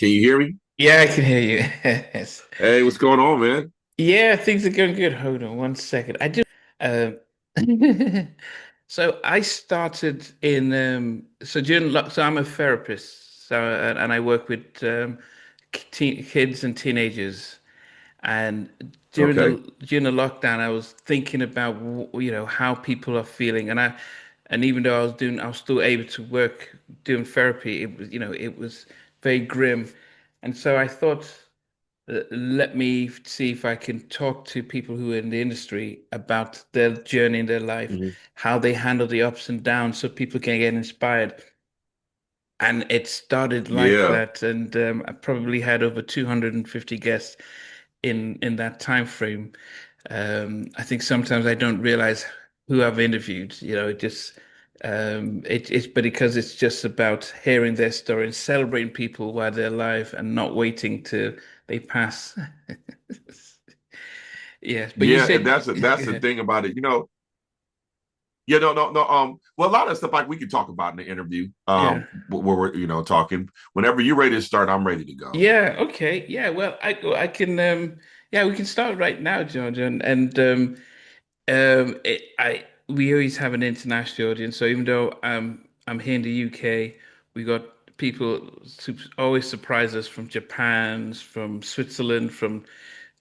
Can you hear me? Yeah, I can hear you. Yes. Hey, what's going on, man? Yeah, things are going good. Hold on one second. I do. Uh, so I started in so I'm a therapist. And I work with kids and teenagers. And Okay. during the lockdown, I was thinking about how people are feeling, and even though I was still able to work doing therapy. It was very grim, and so I thought, let me see if I can talk to people who are in the industry about their journey in their life, hmm how they handle the ups and downs, so people can get inspired. And it started like Yeah. that, and I probably had over 250 guests in that time frame. I think sometimes I don't realize who I've interviewed. It's but because it's just about hearing their story and celebrating people while they're alive and not waiting till they pass. Yes, but you Yeah, and said, that's go the ahead. thing about it. Yeah, no, no, no. Well, a lot of stuff like we could talk about in the interview. Yeah. Where we're talking. Whenever you're ready to start, I'm ready to go. Yeah, okay. Yeah, well, I can yeah, we can start right now, John. And I we always have an international audience. So even though I'm here in the UK, we got people always surprise us from Japan, from Switzerland, from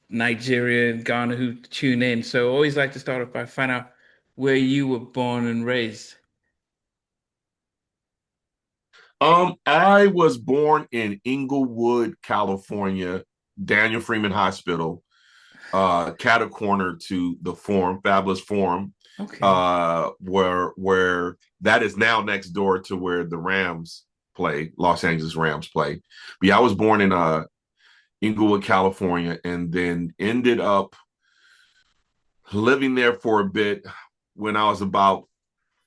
Nigeria and Ghana who tune in. So I always like to start off by finding out where you were born and raised. I was born in Inglewood, California, Daniel Freeman Hospital, catty corner to the Forum, Fabulous Forum, Okay. where that is now next door to where the Rams play, Los Angeles Rams play. But yeah, I was born in Inglewood, California, and then ended up living there for a bit when I was about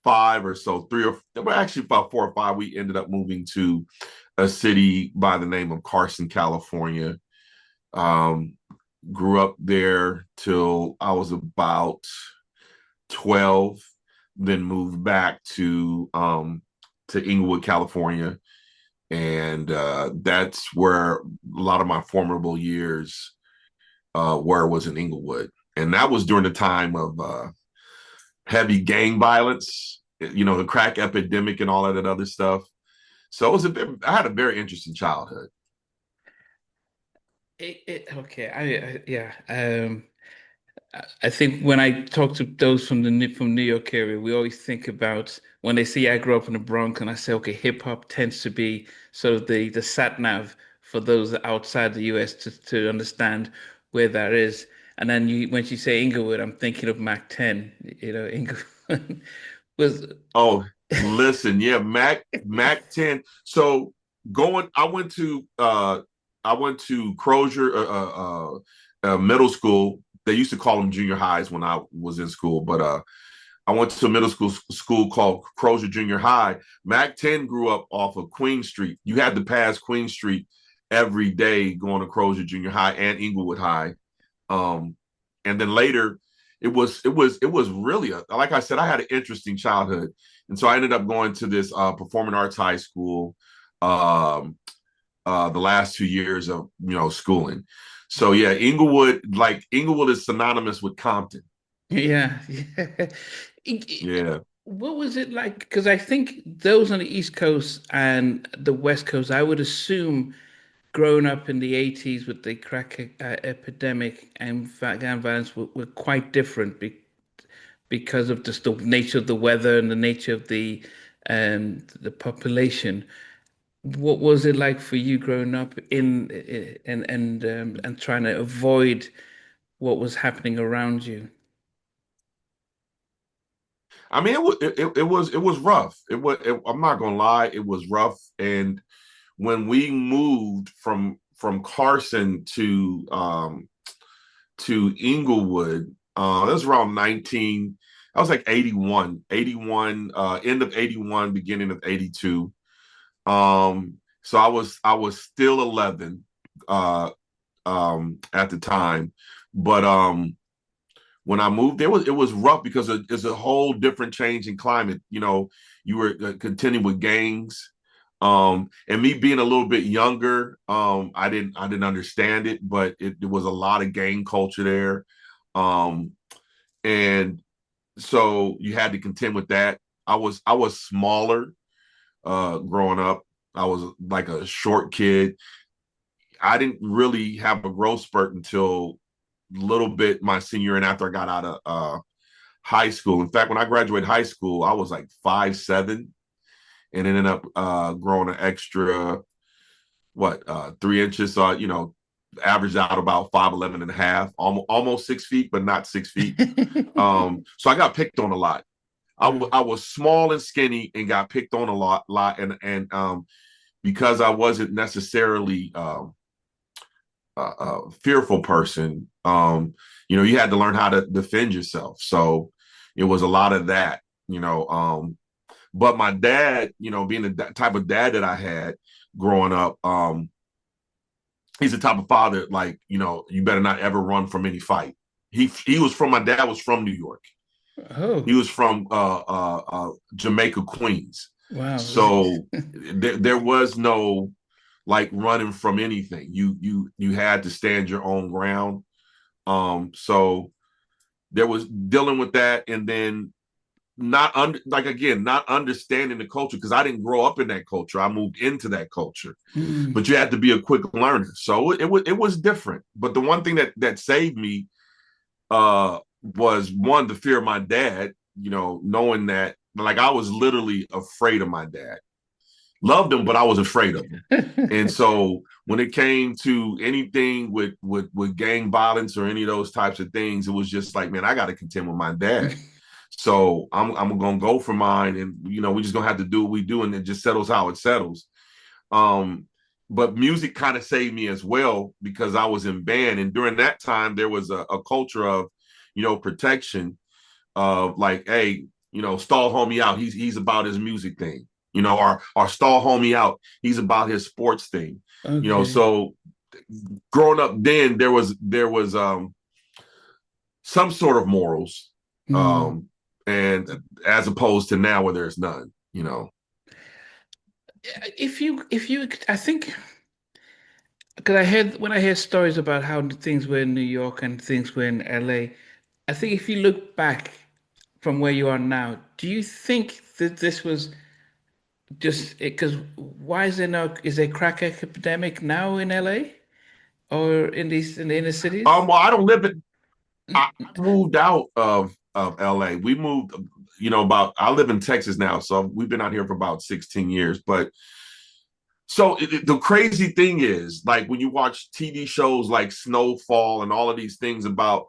five or so, well, actually about 4 or 5. We ended up moving to a city by the name of Carson, California. Um, Grew up there till I was about 12, then moved back to Inglewood, California, and that's where a lot of my formidable years were was in Inglewood, and that was during the time of heavy gang violence, the crack epidemic and all of that other stuff. So I had a very interesting childhood. Okay. Yeah. I think when I talk to those from New York area, we always think about when they see I grew up in the Bronx, and I say, okay, hip hop tends to be sort of the sat nav for those outside the US to understand where that is. And then when you say Inglewood, I'm thinking of Mac 10. Inglewood was Oh, listen, yeah, Mac 10. So going, I went to Crozier middle school. They used to call them junior highs when I was in school, but I went to a middle school called Crozier Junior High. Mac 10 grew up off of Queen Street. You had to pass Queen Street every day going to Crozier Junior High and Inglewood High. Um, and then later, it was really like I said, I had an interesting childhood, and so I ended up going to this performing arts high school. Um, the last 2 years of schooling. So yeah, Inglewood is synonymous with Compton. yeah, yeah. Yeah. What was it like? Because I think those on the East Coast and the West Coast, I would assume growing up in the 80s with the crack epidemic and gun violence were quite different because of just the nature of the weather and the nature of the population. What was it like for you growing up and trying to avoid what was happening around you? I mean, it was rough. I'm not gonna lie, it was rough. And when we moved from Carson to Inglewood, that was around 19. I was like 81, end of 81, beginning of 82. So I was still 11 uh, at the time, but when I moved, it was rough because it's a whole different change in climate. You were contending with gangs. And me being a little bit younger, I didn't understand it, but it was a lot of gang culture there. Um, and so you had to contend with that. I was smaller growing up. I was like a short kid. I didn't really have a growth spurt until a little bit my senior year and after I got out of high school. In fact, when I graduated high school, I was like 5'7" and ended up growing an extra 3 inches. So averaged out about 5'11" and a half, almost 6 feet, but not 6 feet. So I got picked on a lot. Wow. I was small and skinny and got picked on a lot, and because I wasn't necessarily a fearful person, you had to learn how to defend yourself. So it was a lot of that. But my dad, being the type of dad that I had growing up, he's the type of father like, you better not ever run from any fight. My dad was from New York. He Oh, was from Jamaica, Queens. wow. So there was no like running from anything. You had to stand your own ground. So there was dealing with that, and then not understanding the culture because I didn't grow up in that culture. I moved into that culture, Mm. but you had to be a quick learner. So it was different. But the one thing that saved me was one, the fear of my dad. Knowing that like I was literally afraid of my dad. Loved him, but I was afraid of him. And so when it came to anything with gang violence or any of those types of things, it was just like, man, I got to contend with my dad. So I'm gonna go for mine, and we just gonna have to do what we do, and it just settles how it settles. Um, but music kind of saved me as well because I was in band, and during that time there was a culture of, protection of like, hey, stall homie out. He's about his music thing, or stall homie out. He's about his sports thing, Okay. So growing up then there was some sort of morals, Mm. um, and as opposed to now where there's none. I think, because I heard when I hear stories about how things were in New York and things were in LA, I think if you look back from where you are now, do you think that this was just because why is there no is there crack epidemic now in LA or in the inner cities? Well, I don't live in. I moved out of LA. We moved, about. I live in Texas now, so we've been out here for about 16 years. But so the crazy thing is, like when you watch TV shows like Snowfall and all of these things about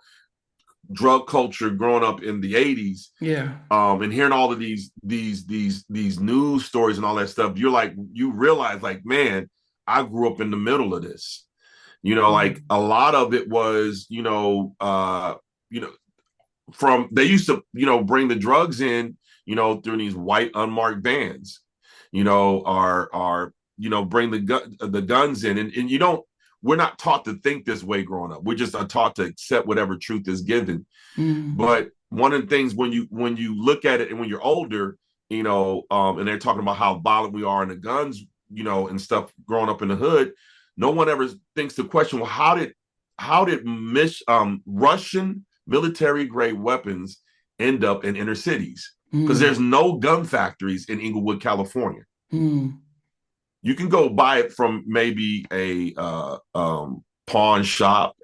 drug culture growing up in the 80s, Yeah. and hearing all of these news stories and all that stuff, you realize like, man, I grew up in the middle of this. Like Mm. a lot of it was, you know, from they used to, bring the drugs in, through these white unmarked vans, or bring the guns in, and you don't. We're not taught to think this way growing up. We're just taught to accept whatever truth is given. Mm. But one of the things when you look at it and when you're older, and they're talking about how violent we are in the guns, and stuff growing up in the hood, no one ever thinks to question, well, how did Russian military grade weapons end up in inner cities? Because Mm. there's no gun factories in Inglewood, California. Mm. You can go buy it from maybe a pawn shop,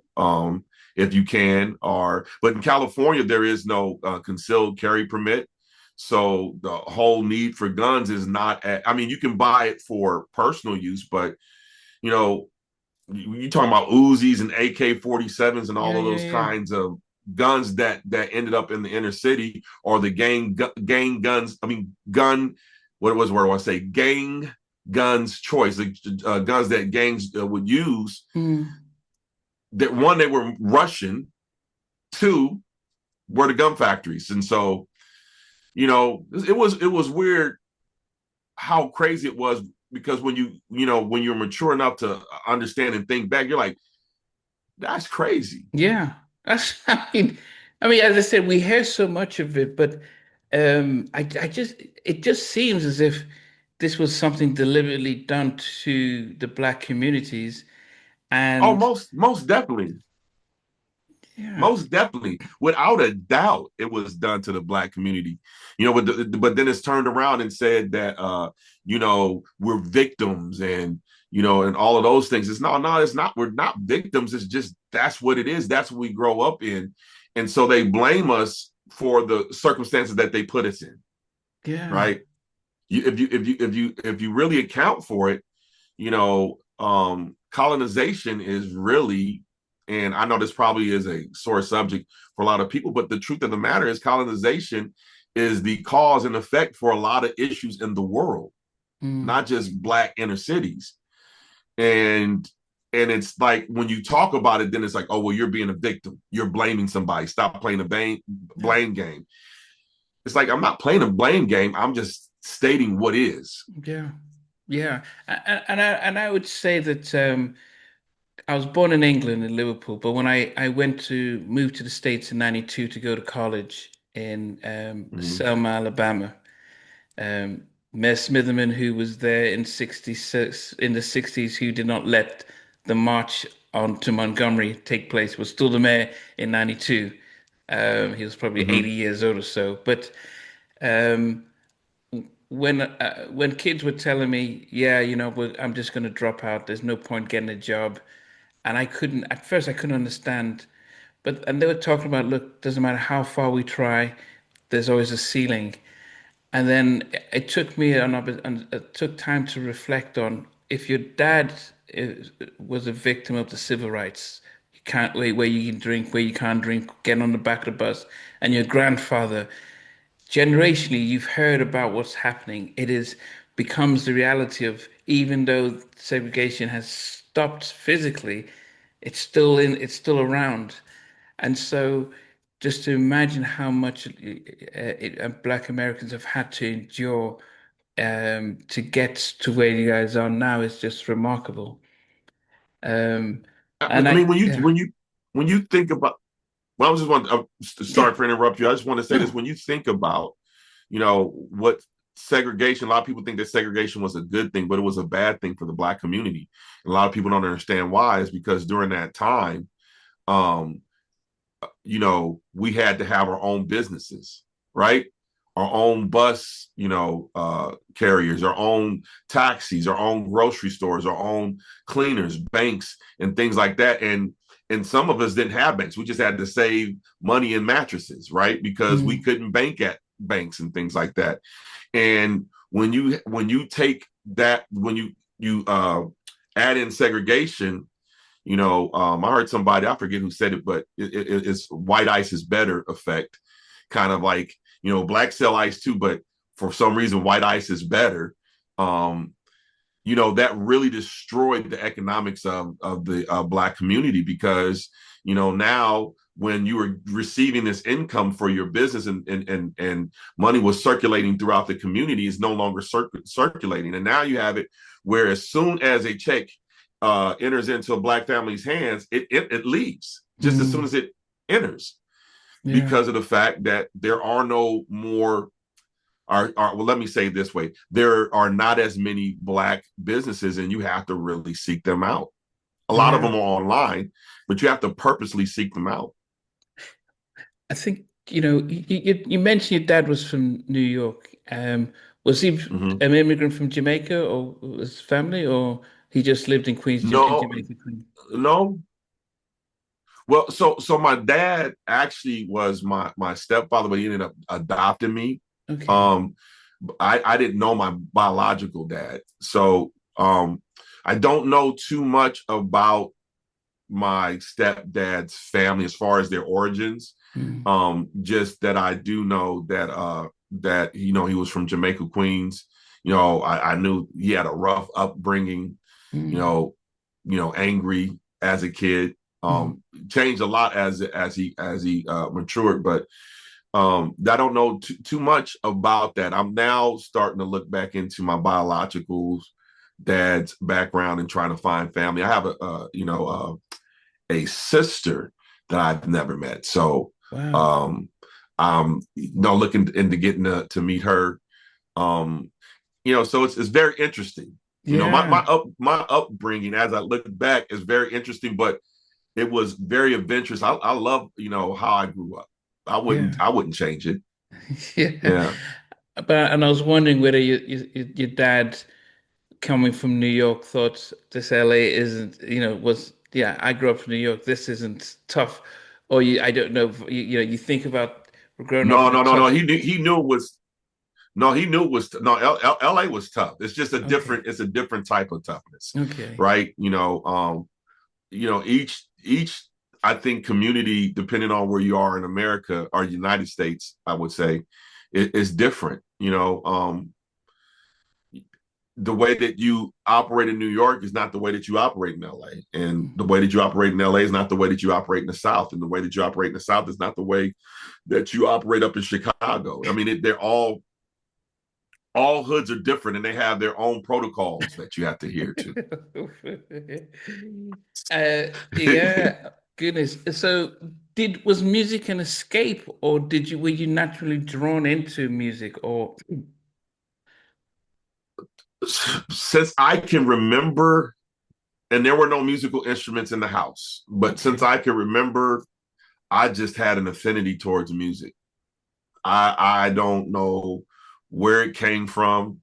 if you can, but in California there is no concealed carry permit, so the whole need for guns is not. I mean, you can buy it for personal use, but you know, you talking about Uzis and AK-47s and all Yeah, of yeah, those yeah. kinds of guns that ended up in the inner city, or the gang guns. I mean, What was where do I say gang guns choice? The guns that gangs would use. Mm. That one, they were Russian. Two, were the gun factories, and so it was weird how crazy it was because when you're mature enough to understand and think back, you're like, that's crazy. Yeah. That's I mean, as I said, we hear so much of it, but I just it just seems as if this was something deliberately done to the Black communities. Oh, And most definitely. yeah, Most definitely, without a doubt, it was done to the Black community. But then it's turned around and said that we're victims, and and all of those things. No, it's not. We're not victims. It's just that's what it is. That's what we grow up in, and so they blame us for the circumstances that they put us in. yeah, Right? If you really account for it, colonization is really, and I know this probably is a sore subject for a lot of people, but the truth of the matter is colonization is the cause and effect for a lot of issues in the world, mm, not just Black inner cities. And it's like when you talk about it, then it's like, oh well, you're being a victim, you're blaming somebody, stop playing a blame game. It's like, I'm not playing a blame game, I'm just stating what is. yeah, yeah. And I would say that I was born in England in Liverpool, but when I went to move to the States in '92 to go to college in Mm-hmm. Selma, Alabama. Mayor Smitherman, who was there in '66 in the '60s, who did not let the march on to Montgomery take place, was still the mayor in '92. He was probably Mm-hmm. 80 years old or so. But um, when kids were telling me, yeah, I'm just going to drop out. There's no point getting a job, and I couldn't at first. I couldn't understand. And they were talking about, look, doesn't matter how far we try, there's always a ceiling. And then it took me and it took time to reflect on if your dad was a victim of the civil rights, you can't wait where you can drink, where you can't drink, getting on the back of the bus, and your grandfather, generationally, you've heard about what's happening. It is becomes the reality of even though segregation has stopped physically, it's still around. And so just to imagine how much Black Americans have had to endure to get to where you guys are now is just remarkable. Um, and I mean, when you yeah, when you when you think about, well, I was just want to yeah, start for interrupt you. I just want to say this: no, when you think about, what segregation, a lot of people think that segregation was a good thing, but it was a bad thing for the Black community. And a lot of people don't understand why. Is because during that time, um, we had to have our own businesses, right? Our own bus, carriers, our own taxis, our own grocery stores, our own cleaners, banks, and things like that. And some of us didn't have banks. We just had to save money in mattresses, right? Because we mm, couldn't bank at banks and things like that. And when you take that, when you add in segregation, I heard somebody, I forget who said it, but it's white ice is better effect. Kind of like, black sell ice too, but for some reason, white ice is better. Um, that really destroyed the economics of the Black community because, now when you were receiving this income for your business and money was circulating throughout the community is no longer circulating. And now you have it where as soon as a check enters into a Black family's hands, it leaves just as soon mm, as it enters yeah, because of the fact that there are no more well, let me say it this way: there are not as many Black businesses, and you have to really seek them out. A lot of yeah. them are online, but you have to purposely seek them out. I think you mentioned your dad was from New York. Was he Mm-hmm. an immigrant from Jamaica or his family, or he just lived in Queens, in No, Jamaica, Queens? no. Well, so my dad actually was my stepfather, but he ended up adopting me. Okay. Um, I didn't know my biological dad, so I don't know too much about my stepdad's family as far as their origins. Mm, Just that I do know that he was from Jamaica, Queens. I knew he had a rough upbringing. You mm, know, angry as a kid. mm. Changed a lot as he matured, but I don't know too much about that. I'm now starting to look back into my biological dad's background and trying to find family. I have a sister that I've never met. So Wow. I'm looking into getting to meet her. Um, so it's very interesting. Yeah, My upbringing as I look back is very interesting, but it was very adventurous. I love, how I grew up. I wouldn't yeah, I wouldn't change it. yeah. Yeah. But and I was wondering whether your dad coming from New York thought this LA isn't, was yeah, I grew up in New York. This isn't tough, or I don't know. You think about growing up No, in a no, no, no. tough. He knew it was no, he knew it was no. LA was tough. It's just Okay, it's a different type of toughness, okay. right? Each I think community, depending on where you are in America or United States, I would say, is different. The way that you operate in New York is not the way that you operate in LA. And the way that you operate in LA is not the way that you operate in the South. And the way that you operate in the South is not the way that you operate up in Chicago. I mean, they're all hoods are different and they have their own protocols that you have to adhere to. Yeah, goodness. So was music an escape, or were you naturally drawn into music, or Since I can remember, and there were no musical instruments in the house, but since okay. I can remember, I just had an affinity towards music. I don't know where it came from.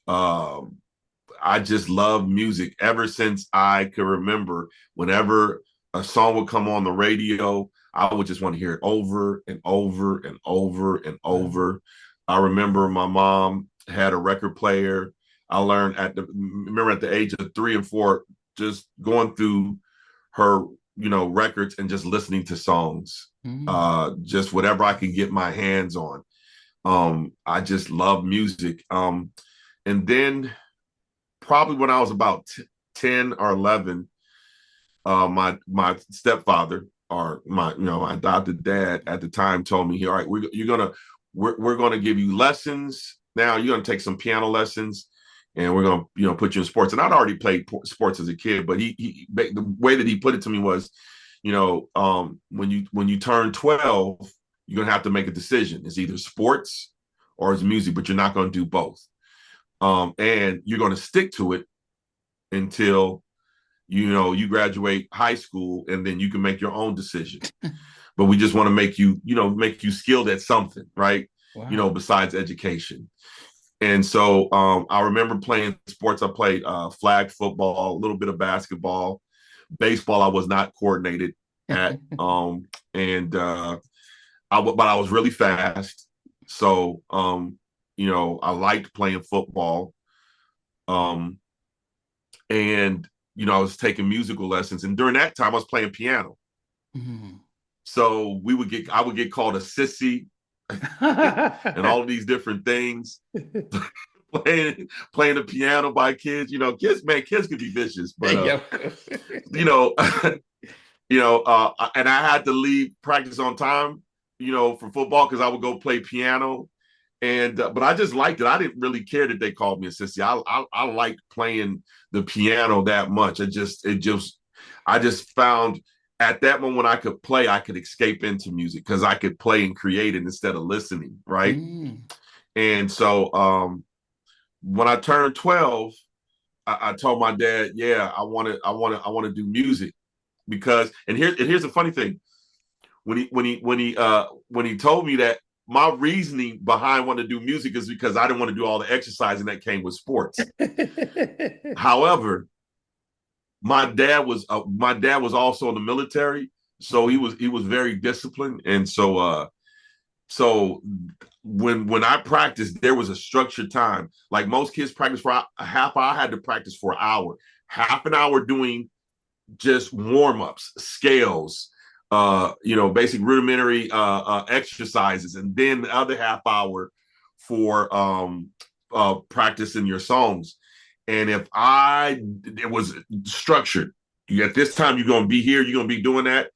Um, I just love music ever since I could remember. Whenever a song would come on the radio, I would just want to hear it over and over and over and Wow. over. I remember my mom had a record player. I learned remember at the age of 3 and 4, just going through her, records and just listening to songs. Mm. Just whatever I can get my hands on. I just love music. And then probably when I was about 10 or 11, my stepfather or my adopted dad at the time told me, all right, we're gonna give you lessons. Now you're gonna take some piano lessons, and we're gonna put you in sports. And I'd already played sports as a kid, but the way that he put it to me was, when you turn 12, you're gonna have to make a decision. It's either sports or it's music, but you're not gonna do both. And you're gonna stick to it until you graduate high school, and then you can make your own decision. But we just want to make you skilled at something, right? Wow. Besides education. And so I remember playing sports. I played flag football, a little bit of basketball, baseball. I was not coordinated at, and but I was really fast. So I liked playing football. Um, and I was taking musical lessons, and during that time I was playing piano. Mm. So I would get called a sissy and all of these different things. Playing the piano by kids, kids could be vicious, but Yeah, of course. you know, and I had to leave practice on time, for football because I would go play piano. And but I just liked it. I didn't really care that they called me a sissy. I liked playing the piano that much. I just found at that moment when I could play, I could escape into music because I could play and create it instead of listening, right? Mm. And so when I turned 12, I told my dad, yeah, I want to do music because here's the funny thing. When he told me that, my reasoning behind wanting to do music is because I didn't want to do all the exercising that came with sports. However, my dad was also in the military, so he Okay. was very disciplined, and so when I practiced, there was a structured time. Like most kids practice for a half hour, I had to practice for an hour. Half an hour doing just warm-ups, scales, basic rudimentary exercises, and then the other half hour for practicing your songs. And it was structured. At this time, you're gonna be here, you're gonna be doing that.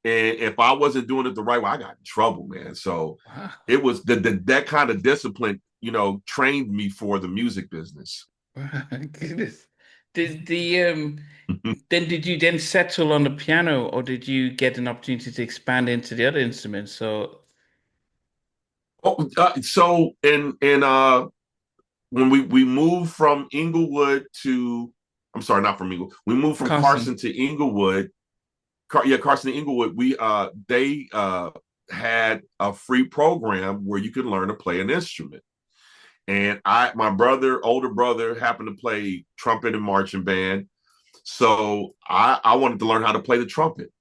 And if I wasn't doing it the right way, I got in trouble, man. So Wow. it was that kind of discipline, trained me for the music business. Wow. Goodness. Did the then did you then settle on the piano, or did you get an opportunity to expand into the other instruments? So So in when we moved from Inglewood to, I'm sorry, not from Inglewood. We moved from Carson. Carson to Inglewood. Carson to Inglewood. We they had a free program where you could learn to play an instrument. And my brother, older brother, happened to play trumpet and marching band. So I wanted to learn how to play the trumpet.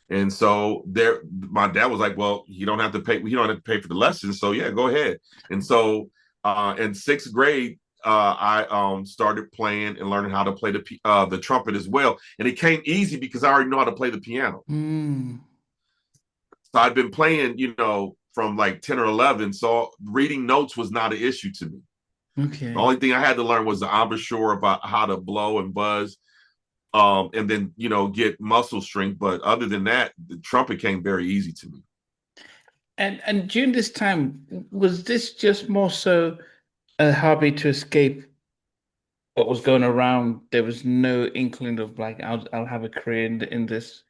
And so there, my dad was like, "Well, you don't have to pay. You don't have to pay for the lessons. So yeah, go ahead." And so in sixth grade, I started playing and learning how to play the trumpet as well. And it came easy because I already know how to play the piano. Mm, So I'd been playing, from like 10 or 11. So reading notes was not an issue to me. The okay. only thing I had to learn was the embouchure about how to blow and buzz, and then get muscle strength. But other than that, the trumpet came very easy to me. And during this time, was this just more so a hobby to escape what was going around? There was no inkling of like I'll have a career in this.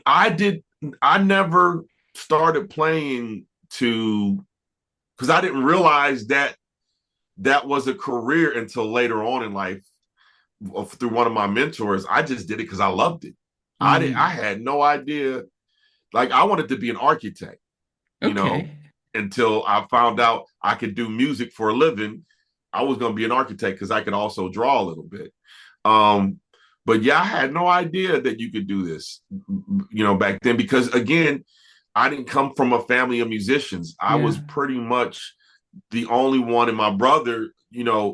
I did. I never started playing to because I didn't realize that that was a career until later on in life through one of my mentors. I just did it because I loved it. I Mm, had no idea. Like I wanted to be an architect, you know, okay. until I found out I could do music for a living. I was going to be an architect because I could also draw a little bit. Um, but yeah, I had no idea that you could do this, back then because again, I didn't come from a family of musicians. I was Yeah. pretty much the only one, and my brother,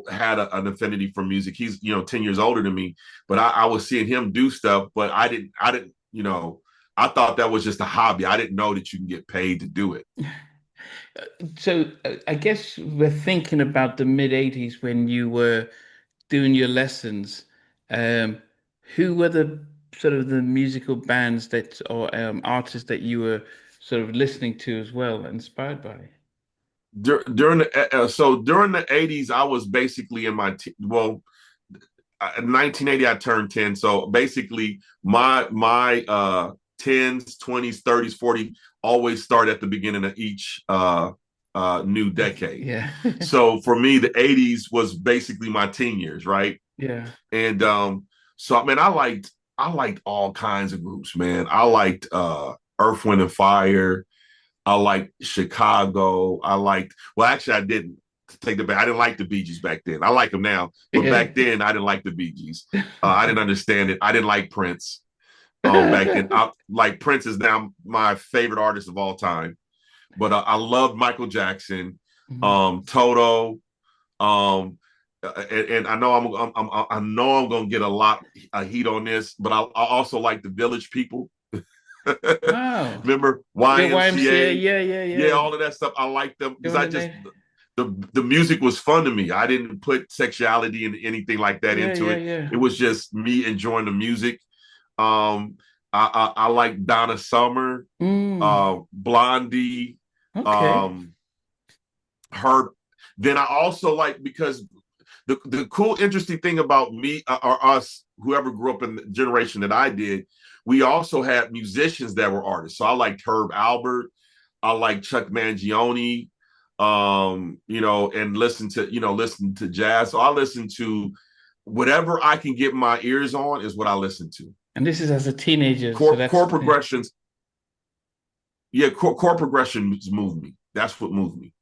had an affinity for music. He's, 10 years older than me, but I was seeing him do stuff, but I didn't, I thought that was just a hobby. I didn't know that you can get paid to do it. So I guess we're thinking about the mid 80s when you were doing your lessons. Um, who were the sort of the musical bands that or artists that you were sort of listening to as well, inspired by? During the 80s, I was basically in well, in 1980 I turned 10. So basically my tens, 20s, 30s, 40s always start at the beginning of each new decade. Yeah. So for me, the 80s was basically my teen years, right? Yeah. And so I mean I liked all kinds of groups, man. I liked Earth, Wind and Fire. I liked Chicago. Well, actually, I didn't take the back. I didn't like the Bee Gees back then. I like them now, but Yeah. back then I didn't like the Bee Gees. I didn't understand it. I didn't like Prince back then. Like Prince is now my favorite artist of all time, but I loved Michael Jackson, Mhm. Toto, and I know I know I'm gonna get a lot of heat on this, but I also like the Village People. Oh, Remember yeah, YMCA. YMCA? Yeah, yeah, Yeah, yeah. all of that stuff. I like them because Doing I it, just mate. the music was fun to me. I didn't put sexuality and anything like that Yeah, into yeah, it. yeah. It was just me enjoying the music. Um, I like Donna Summer, Mm, Blondie, okay. um, Herb. Then I also like because the cool, interesting thing about me or us, whoever grew up in the generation that I did, we also had musicians that were artists. So I liked Herb Albert, I like Chuck Mangione, and listen to jazz. So I listen to whatever I can get my ears on is what I listen to. And this is as a teenager, so Core that's yeah. progressions, yeah, core progressions move me. That's what moved me.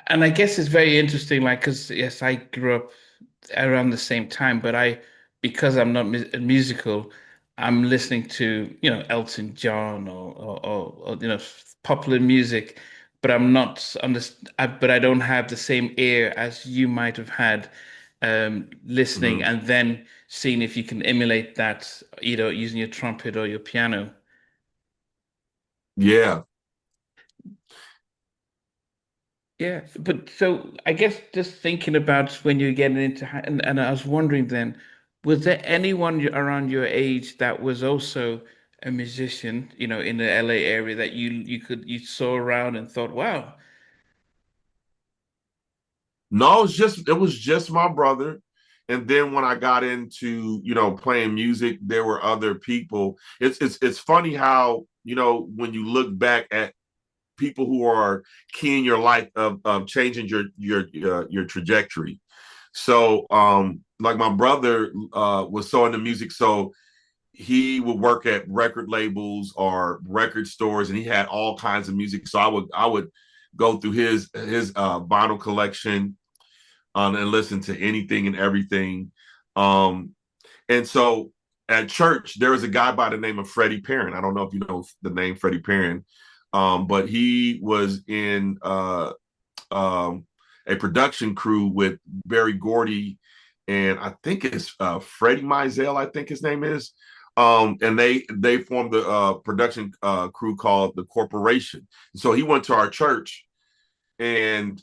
And I guess it's very interesting, like, because yes, I grew up around the same time, but because I'm not musical, I'm listening to, Elton John or popular music, but I'm not but I don't have the same ear as you might have had, listening Mm-hmm. and then seeing if you can emulate that, either using your trumpet or your piano. Yeah. Yeah, but so I guess just thinking about when you're getting into, and I was wondering then, was there anyone around your age that was also a musician, in the LA area that you saw around and thought, wow, No, it was just my brother. And then when I got into, playing music, there were other people. It's funny how, when you look back at people who are key in your life of changing your trajectory. So like my brother was so into music, so he would work at record labels or record stores, and he had all kinds of music. So I would go through his vinyl collection and listen to anything and everything. Um, and so at church, there was a guy by the name of Freddie Perrin. I don't know if you know the name Freddie Perrin, but he was in um, a production crew with Barry Gordy, and I think it's Freddie Mizell, I think his name is. And they formed the production crew called the Corporation. So he went to our church, and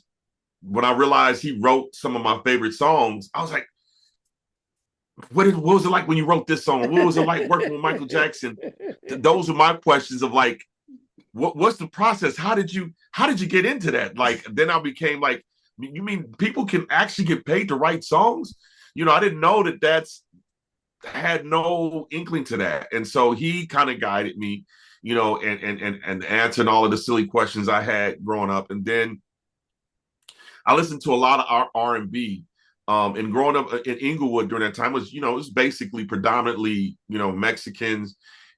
when I realized he wrote some of my favorite songs, I was like, what was it like when you wrote this song? What was it like working with Michael Jackson? Those are my questions of like, what's the process? How did you get into that? Like, then I became like, you mean people can actually get paid to write songs? I didn't know that's had no inkling to that. And so he kind of guided me, and answered all of the silly questions I had growing up. And then I listened to a lot of R&B. And growing up in Inglewood during that time was, it was basically predominantly, Mexicans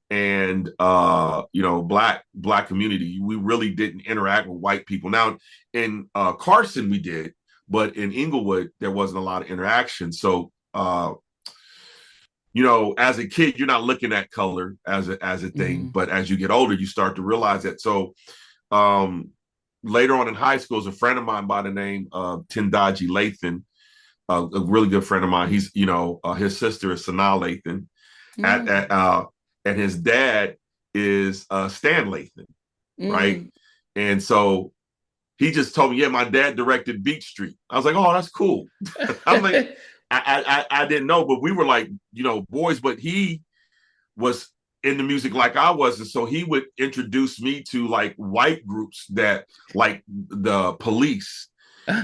and black community. We really didn't interact with white people. Now in Carson we did, but in Inglewood there wasn't a lot of interaction. So as a kid, you're not looking at color as a thing, but as you get older, you start to realize that. So later on in high school, is a friend of mine by the name of Tendaji Lathan, a really good friend of mine. He's, his sister is Sanaa Lathan, and his dad is Stan Lathan, right? And so he just told me, yeah, my dad directed Beat Street. I was like, oh, that's cool. I'm like, I didn't know, but we were like, boys, but he was into music like I was. And so he would introduce me to like white groups that like the Police.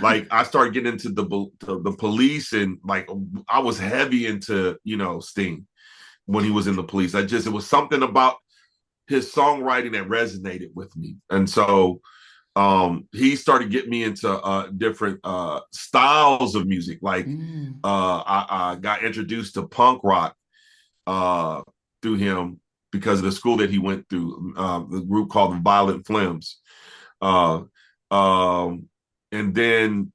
Like I started getting into the Police, and like I was heavy into, Sting when he was in the Police. It was something about his songwriting that resonated with me. And so he started getting me into different styles of music. Like I got introduced to punk rock through him because of the school that he went through, the group called the Violent Flames. And then,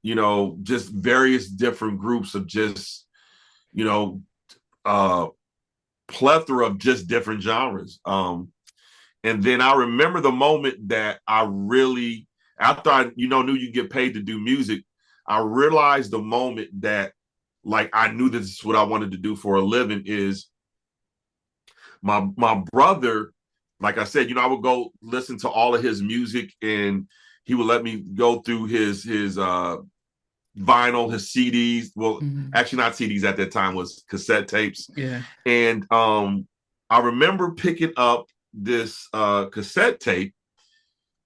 just various different groups of just, plethora of just different genres. And then I remember the moment that I really, after I, knew you get paid to do music, I realized the moment that like I knew this is what I wanted to do for a living is my brother, like I said, I would go listen to all of his music, and he would let me go through his vinyl, his CDs. Well, actually not CDs at that time, was cassette tapes. Yeah. And I remember picking up this cassette tape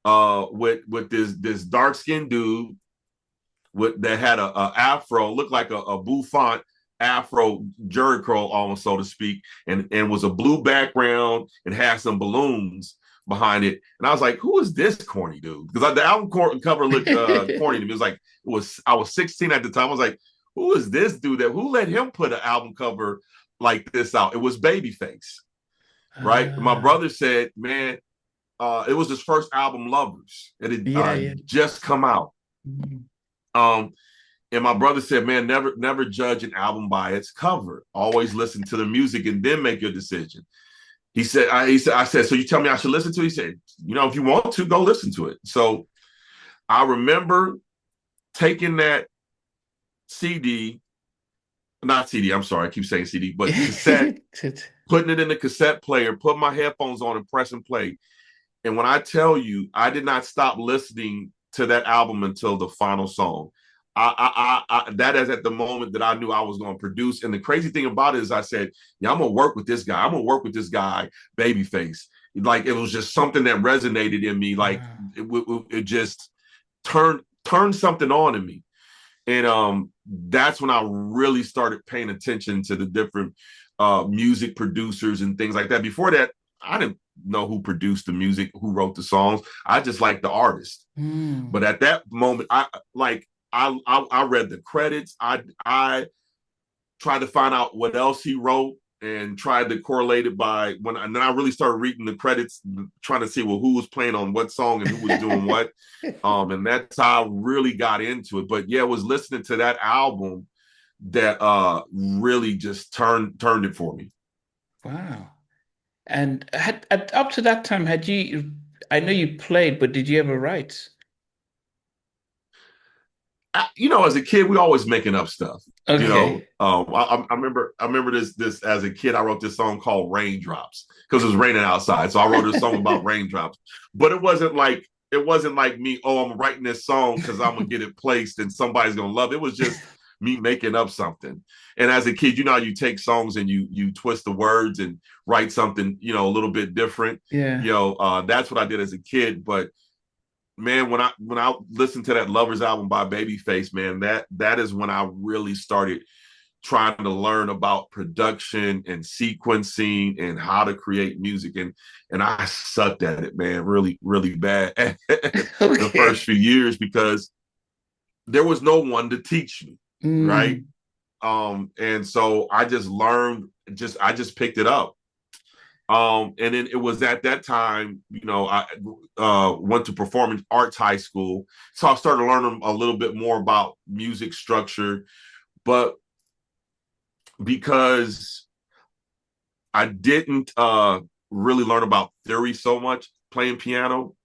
with this dark skinned dude that had a afro, looked like a bouffant afro, jerry curl almost, so to speak, and was a blue background and had some balloons behind it. And I was like, who is this corny dude? Because the album cover looked corny to me. It was like, I was 16 at the time. I was like, who is this dude? Who let him put an album cover like this out? It was Babyface, right? My brother said, man, it was his first album, Lovers. It had just come out. And my brother said, man, never judge an album by its cover. Always listen to the music and then make your decision. I said, so you tell me I should listen to it? He said, if you want to, go listen to it. So I remember taking that I'm sorry, I keep saying CD, but cassette, putting it in the cassette player, put my headphones on and press and play. And when I tell you, I did not stop listening to that album until the final song. That is at the moment that I knew I was going to produce. And the crazy thing about it is I said, yeah, I'm going to work with this guy. I'm going to work with this guy, Babyface. Like, it was just something that resonated in me. Like it just turned something on in me. And that's when I really started paying attention to the different music producers and things like that. Before that, I didn't know who produced the music, who wrote the songs. I just liked the artist. But Mm. at that moment, I read the credits. I tried to find out what else he wrote and tried to correlate it by when, and then I really started reading the credits, trying to see, well, who was playing on what song and who was doing what. And that's how I really got into it. But yeah, it was listening to that album that really just turned it for me. Wow. And up to that time, had you, I know you played, but did you ever write? As a kid, we always making up stuff. Okay. I remember this as a kid. I wrote this song called Raindrops because it was raining outside, so I wrote a song about raindrops. But it wasn't like me. Oh, I'm writing this song because I'm gonna get it placed and somebody's gonna love it. It was just me making up something. And as a kid, how you take songs and you twist the words and write something a little bit different. Yeah. That's what I did as a kid. But man, when I listened to that Lovers album by Babyface, man, that is when I really started trying to learn about production and sequencing and how to create music. And I sucked at it, man, really, really bad the first Okay. few years because there was no one to teach me, right? Mm. And so I just picked it up. And then it was at that time, I went to performing arts high school. So I started learning a little bit more about music structure. But because I didn't really learn about theory so much playing piano,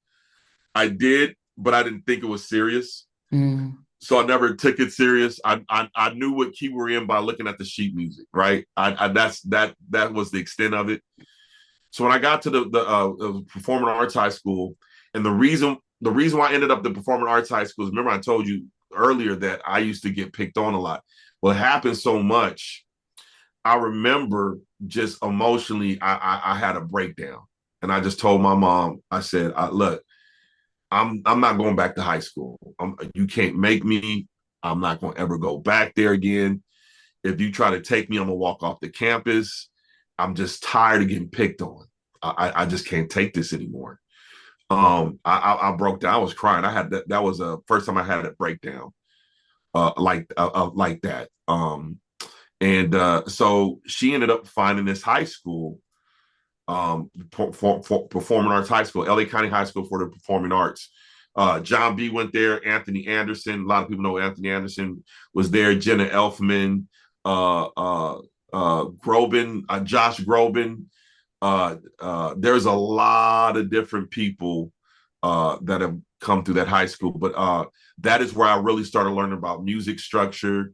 I did, but I didn't think it was serious. Mm. So I never took it serious. I knew what key we were in by looking at the sheet music, right? That was the extent of it. So when I got to the performing arts high school, and the reason why I ended up the performing arts high school is, remember I told you earlier that I used to get picked on a lot. Well, it happened so much. I remember just emotionally, I had a breakdown, and I just told my mom, I said, "Look, I'm not going back to high school. You can't make me. I'm not going to ever go back there again. If you try to take me, I'm gonna walk off the campus. I'm just tired of getting picked on. I just can't take this anymore." I broke down. I was crying. I had that. That was the first time I had a breakdown, like that. And so she ended up finding this high school, for performing arts high school, LA County High School for the Performing Arts. John B went there. Anthony Anderson, a lot of people know Anthony Anderson was there. Jenna Elfman, Groban, Josh Groban. There's a lot of different people that have come through that high school, but that is where I really started learning about music structure,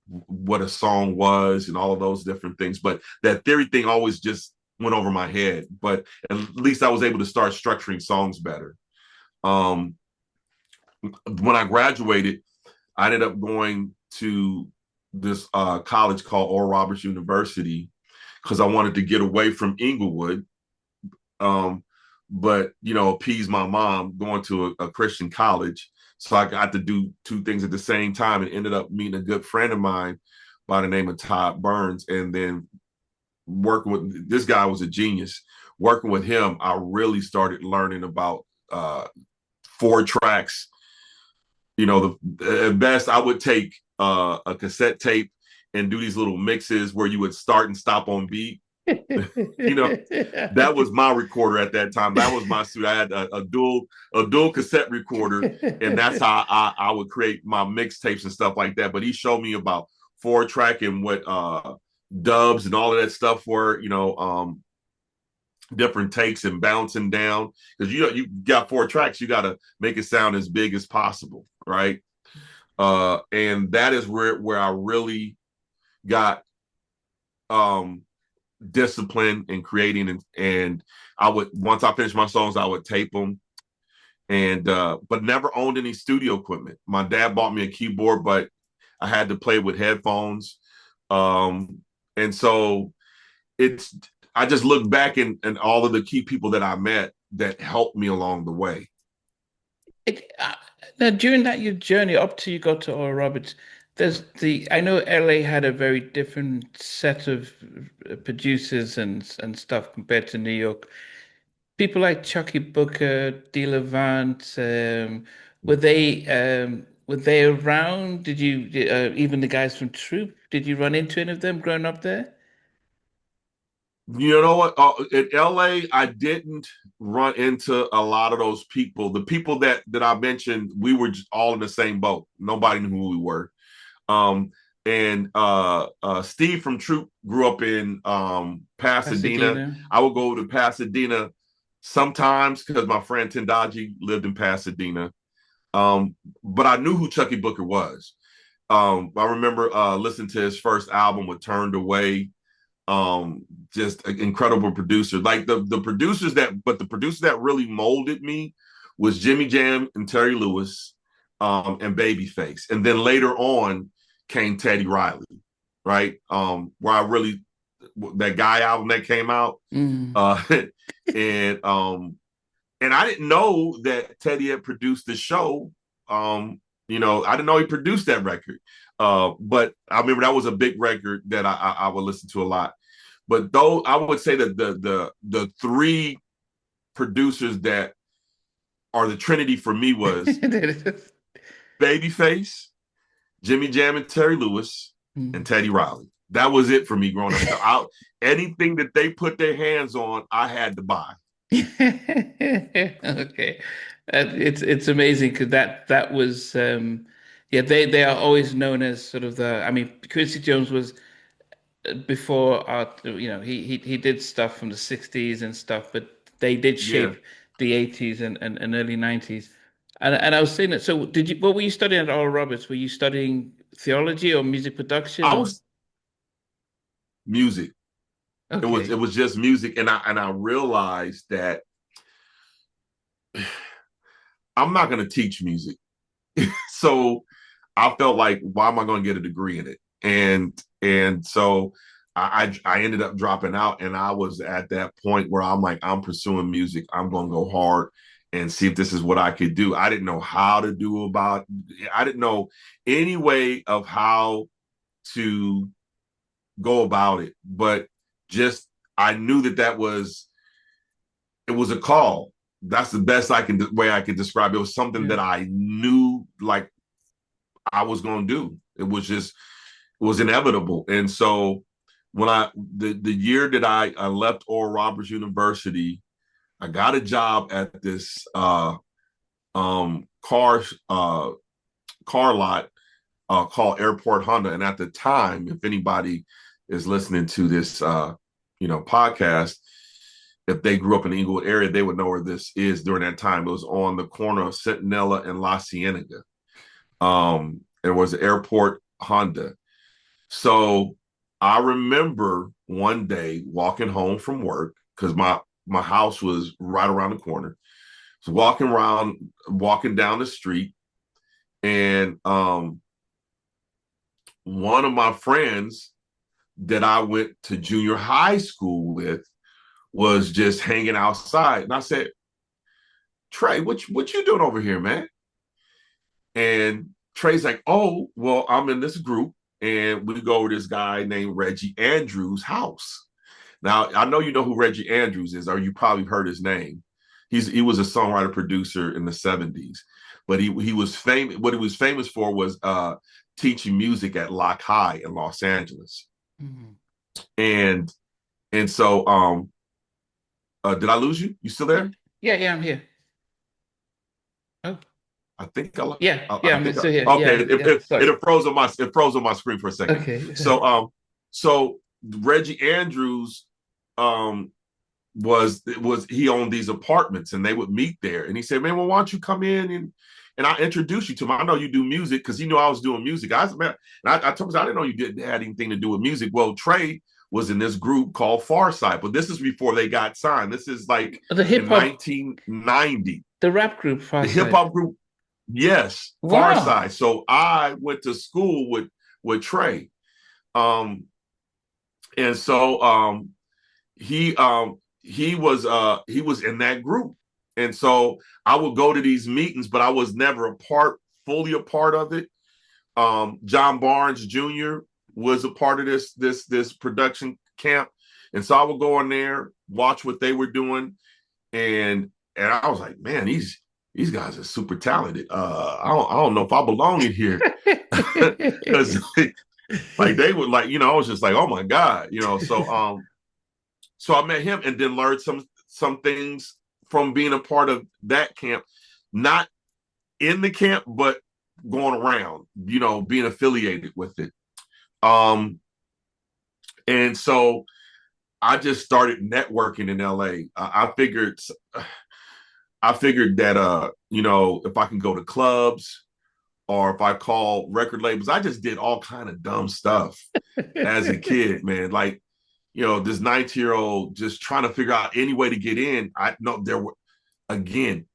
what a song was, and all of those different things. But that theory thing always just went over my head. But at least I was able to start structuring songs better. Um, when I graduated, I ended up going to this college called Oral Roberts University because I wanted to get away from Inglewood, um, but appease my mom going to a Christian college. So I got to do two things at the same time and ended up meeting a good friend of mine by the name of Todd Burns. And then working with this guy was a genius. Working with him, I really started learning about 4 tracks. At best I would take a cassette tape and do these little mixes where you would start and stop on beat. you know, that was my recorder at that time. That was my suit. I had a dual cassette recorder, and that's how I would create my mixtapes and stuff like that. But he showed me about 4 track and what dubs and all of that stuff were. Different takes and bouncing down, because you got 4 tracks. You got to make it sound as big as possible, right? And that is where I really got discipline in creating, and I would, once I finished my songs, I would tape them, and but never owned any studio equipment. My dad bought me a keyboard, but I had to play with headphones. And so it's I just look back and all of the key people that I met that helped me along the way. It, uh, Now, during that your journey up to you got to Oral Roberts, I know LA had a very different set of producers and stuff compared to New York. People like Chucky Booker, De Levant, were they around? Did you even the guys from Troop? Did you run into any of them growing up there? You know what? In LA, I didn't run into a lot of those people. The people that I mentioned, we were just all in the same boat. Nobody knew who we were. Um, and Steve from Troop grew up in Pasadena. Pasadena. I would go to Pasadena sometimes because my friend Tendaji lived in Pasadena. But I knew who Chucky Booker was. I remember listening to his first album with Turned Away. Just an incredible producer. Like the producers that really molded me was Jimmy Jam and Terry Lewis, and Babyface. And then later on came Teddy Riley, right? Where I really that Guy album that came out. Mm. Uh and and I didn't know that Teddy had produced the show. I didn't know he produced that record. But I remember that was a big record that I would listen to a lot. But though I would say that the three producers that are the Trinity for me was Babyface, Jimmy Jam and Terry Lewis, and Mm. Teddy Riley. That was it for me growing up. Anything that they put their hands on, I had to buy. Okay. It's amazing because that was yeah, they are always known as sort of the I mean Quincy Jones was before art, he did stuff from the 60s and stuff, but they did Yeah, shape the 80s and early 90s. And I was saying that, so what were you studying at Oral Roberts? Were you studying theology or music production I or was music. It okay. was just music, and I realized that I'm not going to teach music. So I felt like, why am I going to get a degree in it? And so I ended up dropping out, and I was at that point where I'm like, I'm pursuing music. I'm going to go hard and see if this is what I could do. I didn't know how to do about. I didn't know any way of how to go about it, but just I knew that was it was a call. That's the best way I could describe it. It was something Yeah. that I knew like I was going to do. It was inevitable. And so when the year that I left Oral Roberts University, I got a job at this car car lot called Airport Honda. And at the time, if anybody is listening to this podcast, if they grew up in the Inglewood area, they would know where this is during that time. It was on the corner of Centinela and La Cienega. There was an Airport Honda. So I remember one day walking home from work because my house was right around the corner. So walking down the street, and one of my friends that I went to junior high school with was just hanging outside, and I said, "Trey, what you doing over here, man?" And Trey's like, "Oh, well, I'm in this group, and we go over this guy named Reggie Andrews' house." Now, I know you know who Reggie Andrews is, or you probably heard his name. He was a songwriter producer in the '70s, but he was famous. What he was famous for was teaching music at Lock High in Los Angeles. Mhm. And so did I lose you? You still Yeah. there? Yeah, yeah, I'm here. Oh, I think yeah, yeah, I I'm think still here. okay. Yeah, yeah. Sorry. It froze on my screen for a second. Okay. So so Reggie Andrews um was he owned these apartments, and they would meet there, and he said, "Man, well, why don't you come in and I introduce you to him. I know you do music," because he knew I was doing music. I was, man, and I told him, I didn't know you didn't had anything to do with music. Well, Trey was in this group called Farsight, but this is before they got signed. This is like The hip in hop, 1990. the rap group The hip Farsight. hop group, yes, Wow. Farsight. So I went to school with Trey, um, and so he was in that group, and so I would go to these meetings, but I was never fully a part of it. John Barnes Jr. was a part of this production camp, and so I would go in there, watch what they were doing, and I was like, man, these guys are super talented. I don't know if I belong in here because like they would like, I was just like, oh my god, so I met him and then learned some things from being a part of that camp, not in the camp, but going around, being affiliated with it. And so I just started networking in LA. I figured that if I can go to clubs or if I call record labels, I just did all kind of dumb stuff as a kid, man. Like, this 19-year-old just trying to figure out any way to get in. I know again,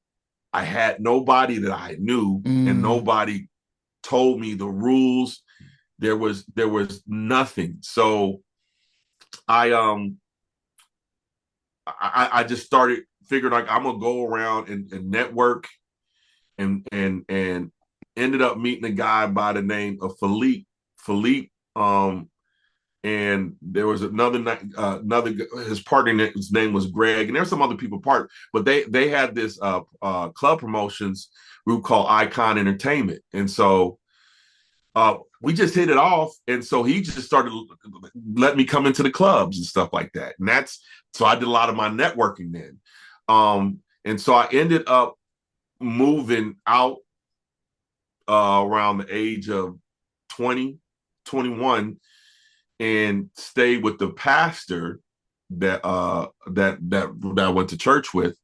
I had nobody that I knew and Mm. nobody told me the rules. There was nothing. So I I just started figuring like I'm gonna go around and network and ended up meeting a guy by the name of Philippe. Philippe, and there was another his partner, his name was Greg, and there's some other people part, but they had this club promotions group called Icon Entertainment, and so we just hit it off, and so he just started letting me come into the clubs and stuff like that, and that's so I did a lot of my networking then, and so I ended up moving out around the age of 20, 21, and stayed with the pastor that I went to church with,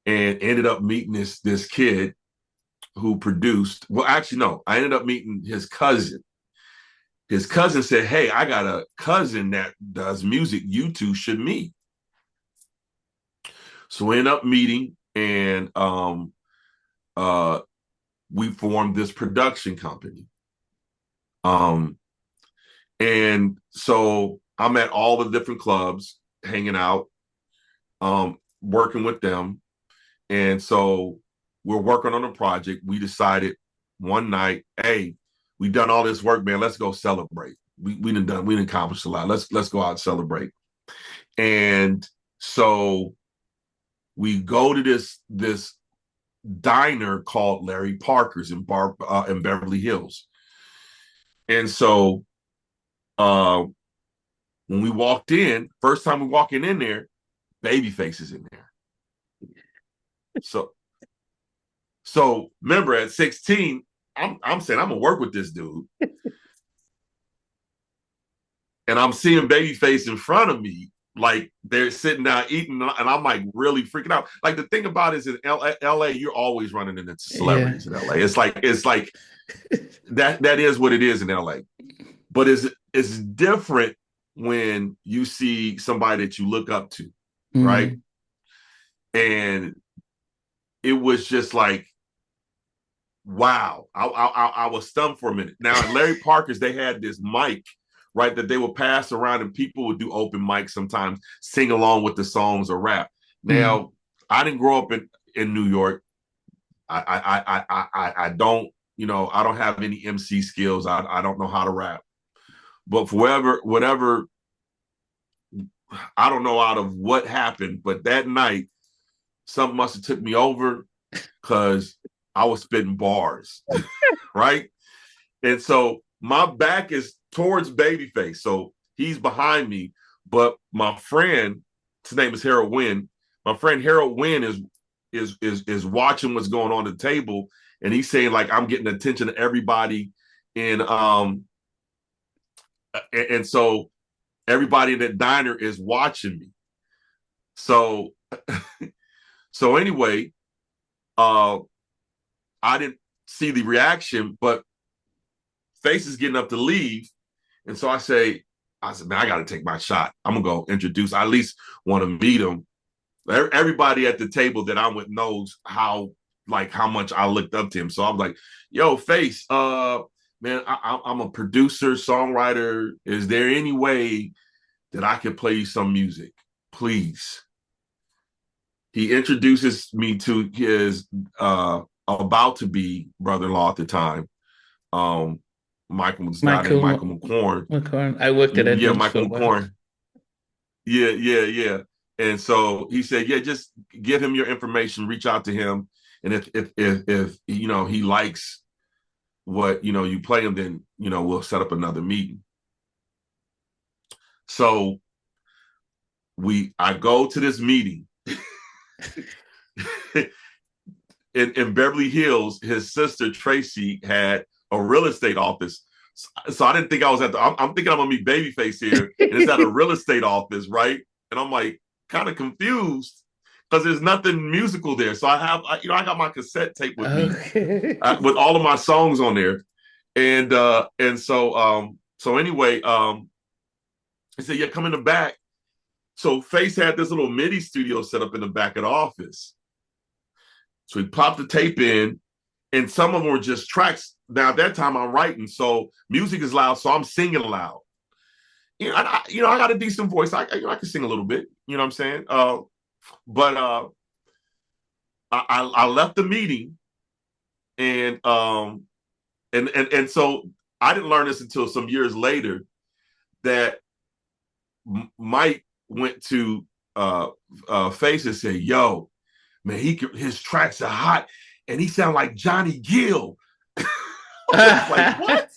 and ended up meeting this kid who produced. Well, actually, no, I ended up meeting his cousin. His cousin said, "Hey, I got a cousin that does music. You two should meet." So we ended up meeting, and uh, we formed this production company. Um, and so I'm at all the different clubs, hanging out, working with them. And so we're working on a project. We decided one night, hey, we done all this work, man. Let's go celebrate. We didn't accomplish a lot. Let's go out and celebrate. And so we go to this diner called Larry Parker's in Beverly Hills. And so when we walked in, first time we walking in there, Babyface is in there. So remember at 16, I'm saying I'm gonna work with this dude. And I'm seeing Babyface in front of me, like they're sitting down eating, and I'm like really freaking out. Like the thing about it is in LA, you're always running into Yeah. celebrities in LA. It's like that is what it is in LA. But it's different when you see somebody that you look up to, right? Mm. And it was just like, wow. I was stunned for a minute. Now at Larry Parker's, they had this mic, right, that they would pass around, and people would do open mics sometimes, sing along with the songs or rap. Mm. Now, I didn't grow up in New York. I don't, I don't have any MC skills. I don't know how to rap. But for whatever, I don't know out of what happened, but that night, something must have took me over because I was spitting bars, right? And so my back is towards Babyface, so he's behind me. But my friend, his name is Harold Wynn. My friend Harold Wynn is watching what's going on at the table, and he's saying like I'm getting attention to everybody, and and so everybody in that diner is watching me. So so anyway, uh, I didn't see the reaction, but Face is getting up to leave. And so I said, man, I got to take my shot. I'm going to go introduce, I at least want to meet him. Everybody at the table that I'm with knows how much I looked up to him. So I'm like, yo, Face, man, I'm a producer, songwriter. Is there any way that I could play you some music? Please. He introduces me to his about to be brother-in-law at the time. Um, Michael, this guy named Michael Michael McCorn. McCorn. I worked at Yeah, Edmonds for Michael a while. McCorn. Yeah, yeah, yeah. And so he said, yeah, just give him your information, reach out to him, and if he likes what you play him, then we'll set up another meeting. So I go to this meeting in Beverly Hills. His sister Tracy had a real estate office. So I didn't think I was I'm thinking I'm gonna meet Babyface here, and it's at a real estate office, right? And I'm like kind of confused because there's nothing musical there. So I got my cassette tape with me Okay. with all of my songs on there, and so anyway, he said, "Yeah, come in the back." So Face had this little MIDI studio set up in the back of the office. So he popped the tape in, and some of them were just tracks. Now at that time I'm writing, so music is loud, so I'm singing loud. I got a decent voice. I can sing a little bit. You know what I'm saying? But I left the meeting, and so I didn't learn this until some years later that Mike went to Face and said, "Yo, man, his tracks are hot, and he sound like Johnny Gill." I was like, what?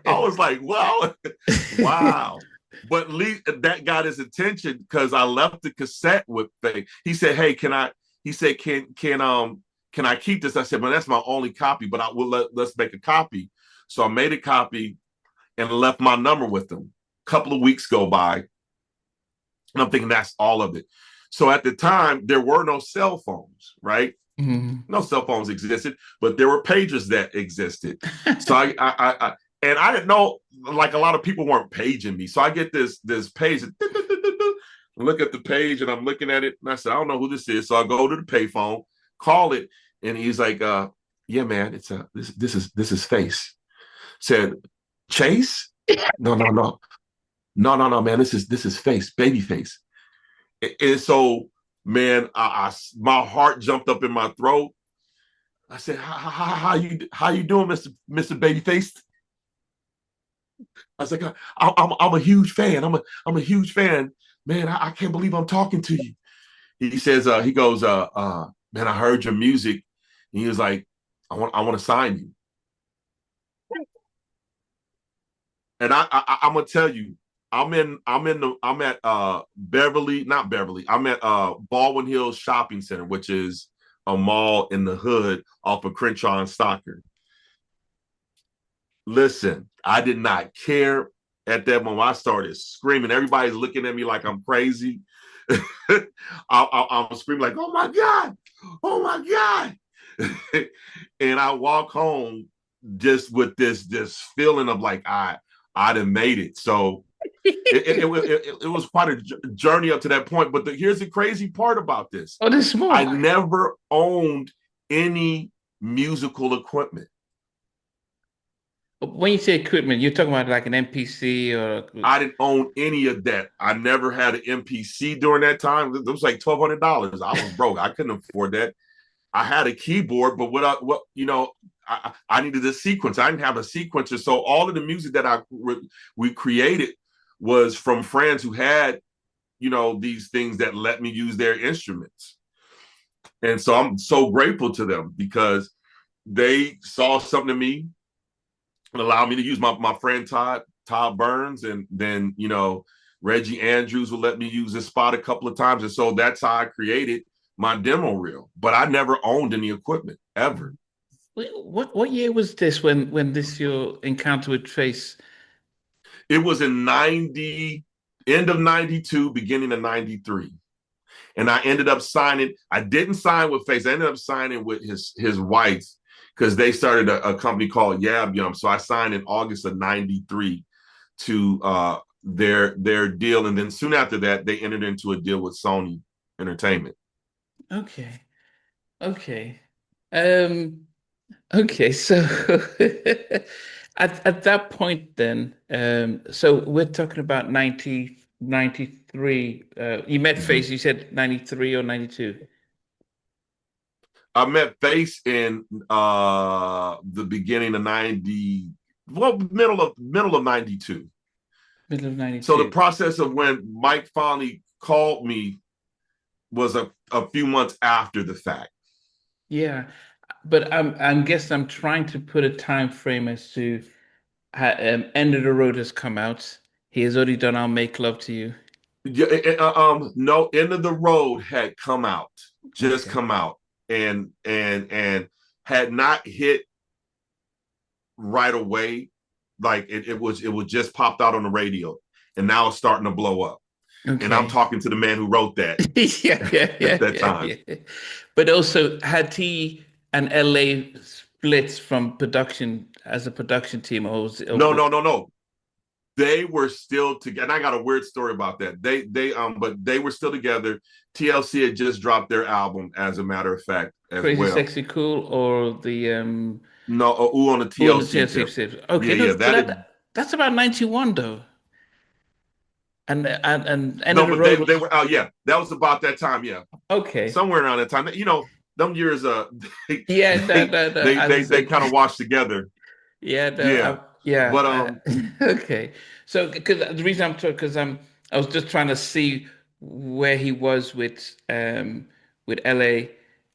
I was like, wow, wow. But that got his attention because I left the cassette with Faye. He said, "Hey, can I?" He said, can I keep this?" I said, "Well, that's my only copy, but let's make a copy." So I made a copy and left my number with them. A couple of weeks go by, and I'm thinking that's all of it. So at the time, there were no cell phones, right? Mm. No cell phones existed, but there were pagers that existed. So and I didn't know, like a lot of people weren't paging me. So I get this page, look at the page, and I'm looking at it, and I said, I don't know who this is. So I go to the payphone, call it, and he's like, "Yeah, man, it's this is Face." Said, "Chase? No, no, no, no, man. This is Face, Babyface." And so, man, my heart jumped up in my throat. I said, how you doing, Mister Babyface?" I was like, I'm a huge fan. I'm a huge fan, man. I can't believe I'm talking to you. He says, he goes, man, I heard your music. And he was like, I want to sign you. And I'm gonna tell you, I'm at Beverly, not Beverly. I'm at Baldwin Hills Shopping Center, which is a mall in the hood off of Crenshaw and Stocker. Listen, I did not care at that moment. I started screaming. Everybody's looking at me like I'm crazy. I'm screaming like, "Oh my God, oh my God." And I walk home just with this feeling of like I'd have made it. So it was quite a journey up to that point. But here's the crazy part about this: Oh, there's I more. never owned any musical equipment. When you say equipment, you're talking about like an MPC or I didn't own any of that. I never had an MPC during that time. It was like $1,200. I was broke. I couldn't afford that. I had a keyboard, but I needed a sequence. I didn't have a sequencer, so all of the music that we created was from friends who had these things that let me use their instruments, and so I'm so grateful to them because they saw something in me and allowed me to use my friend Todd Burns, and then Reggie Andrews will let me use this spot a couple of times, and so that's how I created my demo reel. But I never owned any equipment ever. what year was this when this your encounter with Trace? It was in 90, end of 92, beginning of 93. And I ended up signing. I didn't sign with Face. I ended up signing with his wife because they started a company called Yab Yum. So I signed in August of 93 to their deal. And then soon after that, they entered into a deal with Sony Entertainment. Okay. Okay. Um, okay, so at that point then, so we're talking about 1993. You met Mm-hmm. Face, you said 93 or 92. I met Face in the beginning of 90, well, middle of 92. Middle of So the 92. process of when Mike finally called me was a few months after the fact. Yeah, but I'm guess I'm trying to put a time frame as to End of the Road has come out. He has already done I'll Make Love to You. Yeah, no, End of the Road had come out, just Okay. come out, and had not hit right away. Like it was just popped out on the radio, and now it's starting to blow up. And I'm Okay. talking to the man who wrote that Yeah, yeah, at yeah, that yeah, time. yeah. But also, had he and LA splits from production as a production team, or was it, No, no, no, no. They were still together. And I got a weird story about that. But they were still together. TLC had just dropped their album, as a matter of fact, as Crazy well. Sexy Cool or the No, ooh, on the Who on the TLC TLC tip. ships? Yeah, Okay, no, yeah, but that is. that's about 91 though. And End of No, the but Road they was were. Oh, yeah, that was about that time. Yeah, okay. somewhere around that time. Them years. They Yeah, no, they no, no. they As they, I they said, kind of washed together. yeah, no, Yeah, but yeah. Okay. So, because the reason I'm talking, because I was just trying to see where he was with LA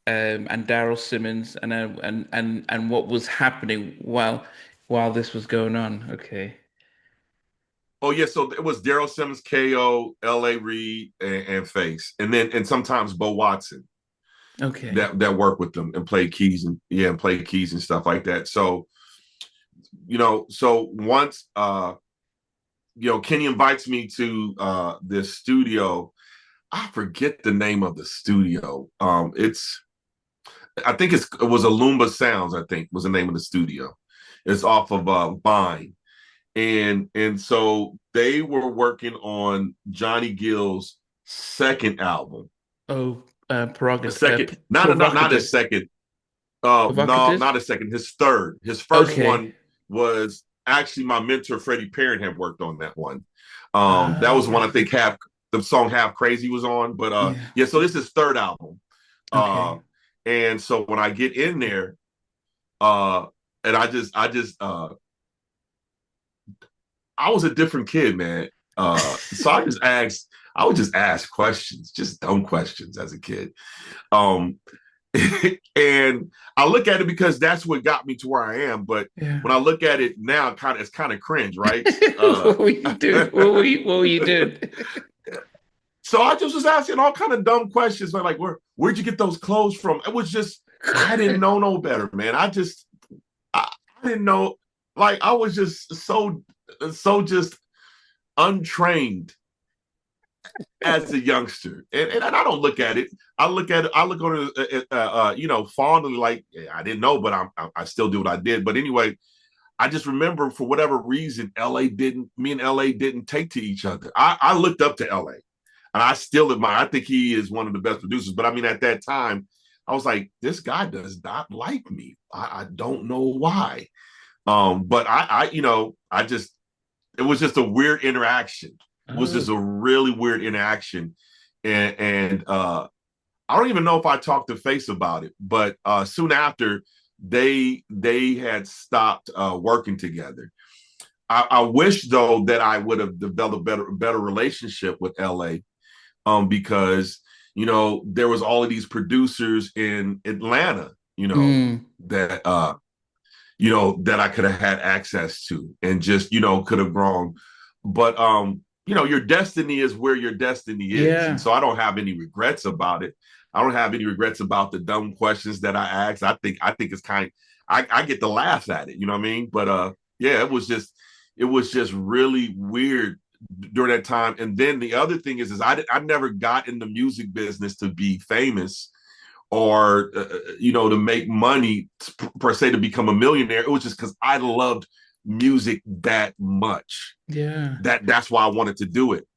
and Daryl Simmons and what was happening while this was going on. Okay. oh yeah, so it was Daryl Simmons, KO, L.A. Reid, and Face, and sometimes Bo Watson Okay. that worked with them and played keys and played keys and stuff like that. So so once Kenny invites me to this studio. I forget the name of the studio. I think it was Alumba Sounds. I think was the name of the studio. It's off of Vine, and so they were working on Johnny Gill's second album. Oh, A second, not his provocative, second. No, provocative. not his second. His third. His first Okay. one was actually my mentor Freddie Parent had worked on that one. That was one I Ah, think half the song Half Crazy was on. But yeah. yeah, so this is third album. Uh, Okay. and so when I get in there, uh, and I was a different kid, man. So I would just ask questions, just dumb questions as a kid. Um, and I look at it because that's what got me to where I am. But Yeah. when I look at it now, it's kind of cringe, right? What were you doing? What were you doing? So I just was asking all kind of dumb questions, like where'd you get those clothes from? It was just I didn't know no better, man. I didn't know, like I was just just untrained as a youngster, and I don't look at it. I look on it, fondly, like yeah, I didn't know, but I still do what I did. But anyway, I just remember for whatever reason, me and LA didn't take to each other. I looked up to LA, and I still admire. I think he is one of the best producers. But I mean, at that time, I was like, this guy does not like me. I don't know why. But I just it was just a weird interaction. It was just Oh, a really weird interaction, and I don't even know if I talked to Face about it. But soon after, they had stopped working together. I wish though that I would have developed better relationship with LA, because there was all of these producers in Atlanta, mm, that that I could have had access to and just, could have grown. But your destiny is where your destiny is. And yeah. so I don't have any regrets about it. I don't have any regrets about the dumb questions that I asked. I think it's I get to laugh at it, you know what I mean? But yeah, it was just really weird during that time. And then the other thing is I never got in the music business to be famous or to make money per se, to become a millionaire. It was just because I loved music that much. Yeah. That's why I wanted to do it.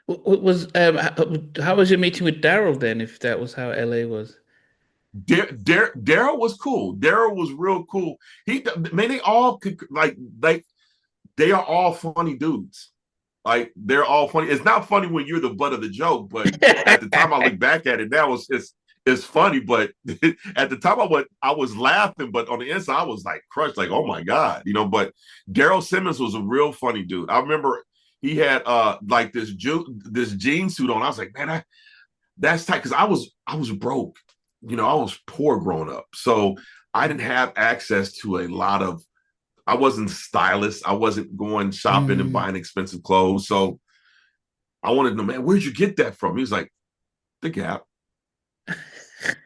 What was how was your meeting with Daryl then, if that was how LA was? Daryl was cool. Daryl was real cool. Man, they all could, like they are all funny dudes. Like they're all funny. It's not funny when you're the butt of the joke, but at the time I look back at it now, it's funny, but at the time I was laughing, but on the inside I was like crushed, like, oh my God, but Daryl Simmons was a real funny dude. I remember he had like this jean suit on. I was like, man, that's tight, because I was broke. I was poor growing up. So I didn't have access to a lot of, I wasn't stylish. I wasn't going shopping and Mm. buying expensive clothes. So I wanted to know, man, where'd you get that from? He was like, the Gap.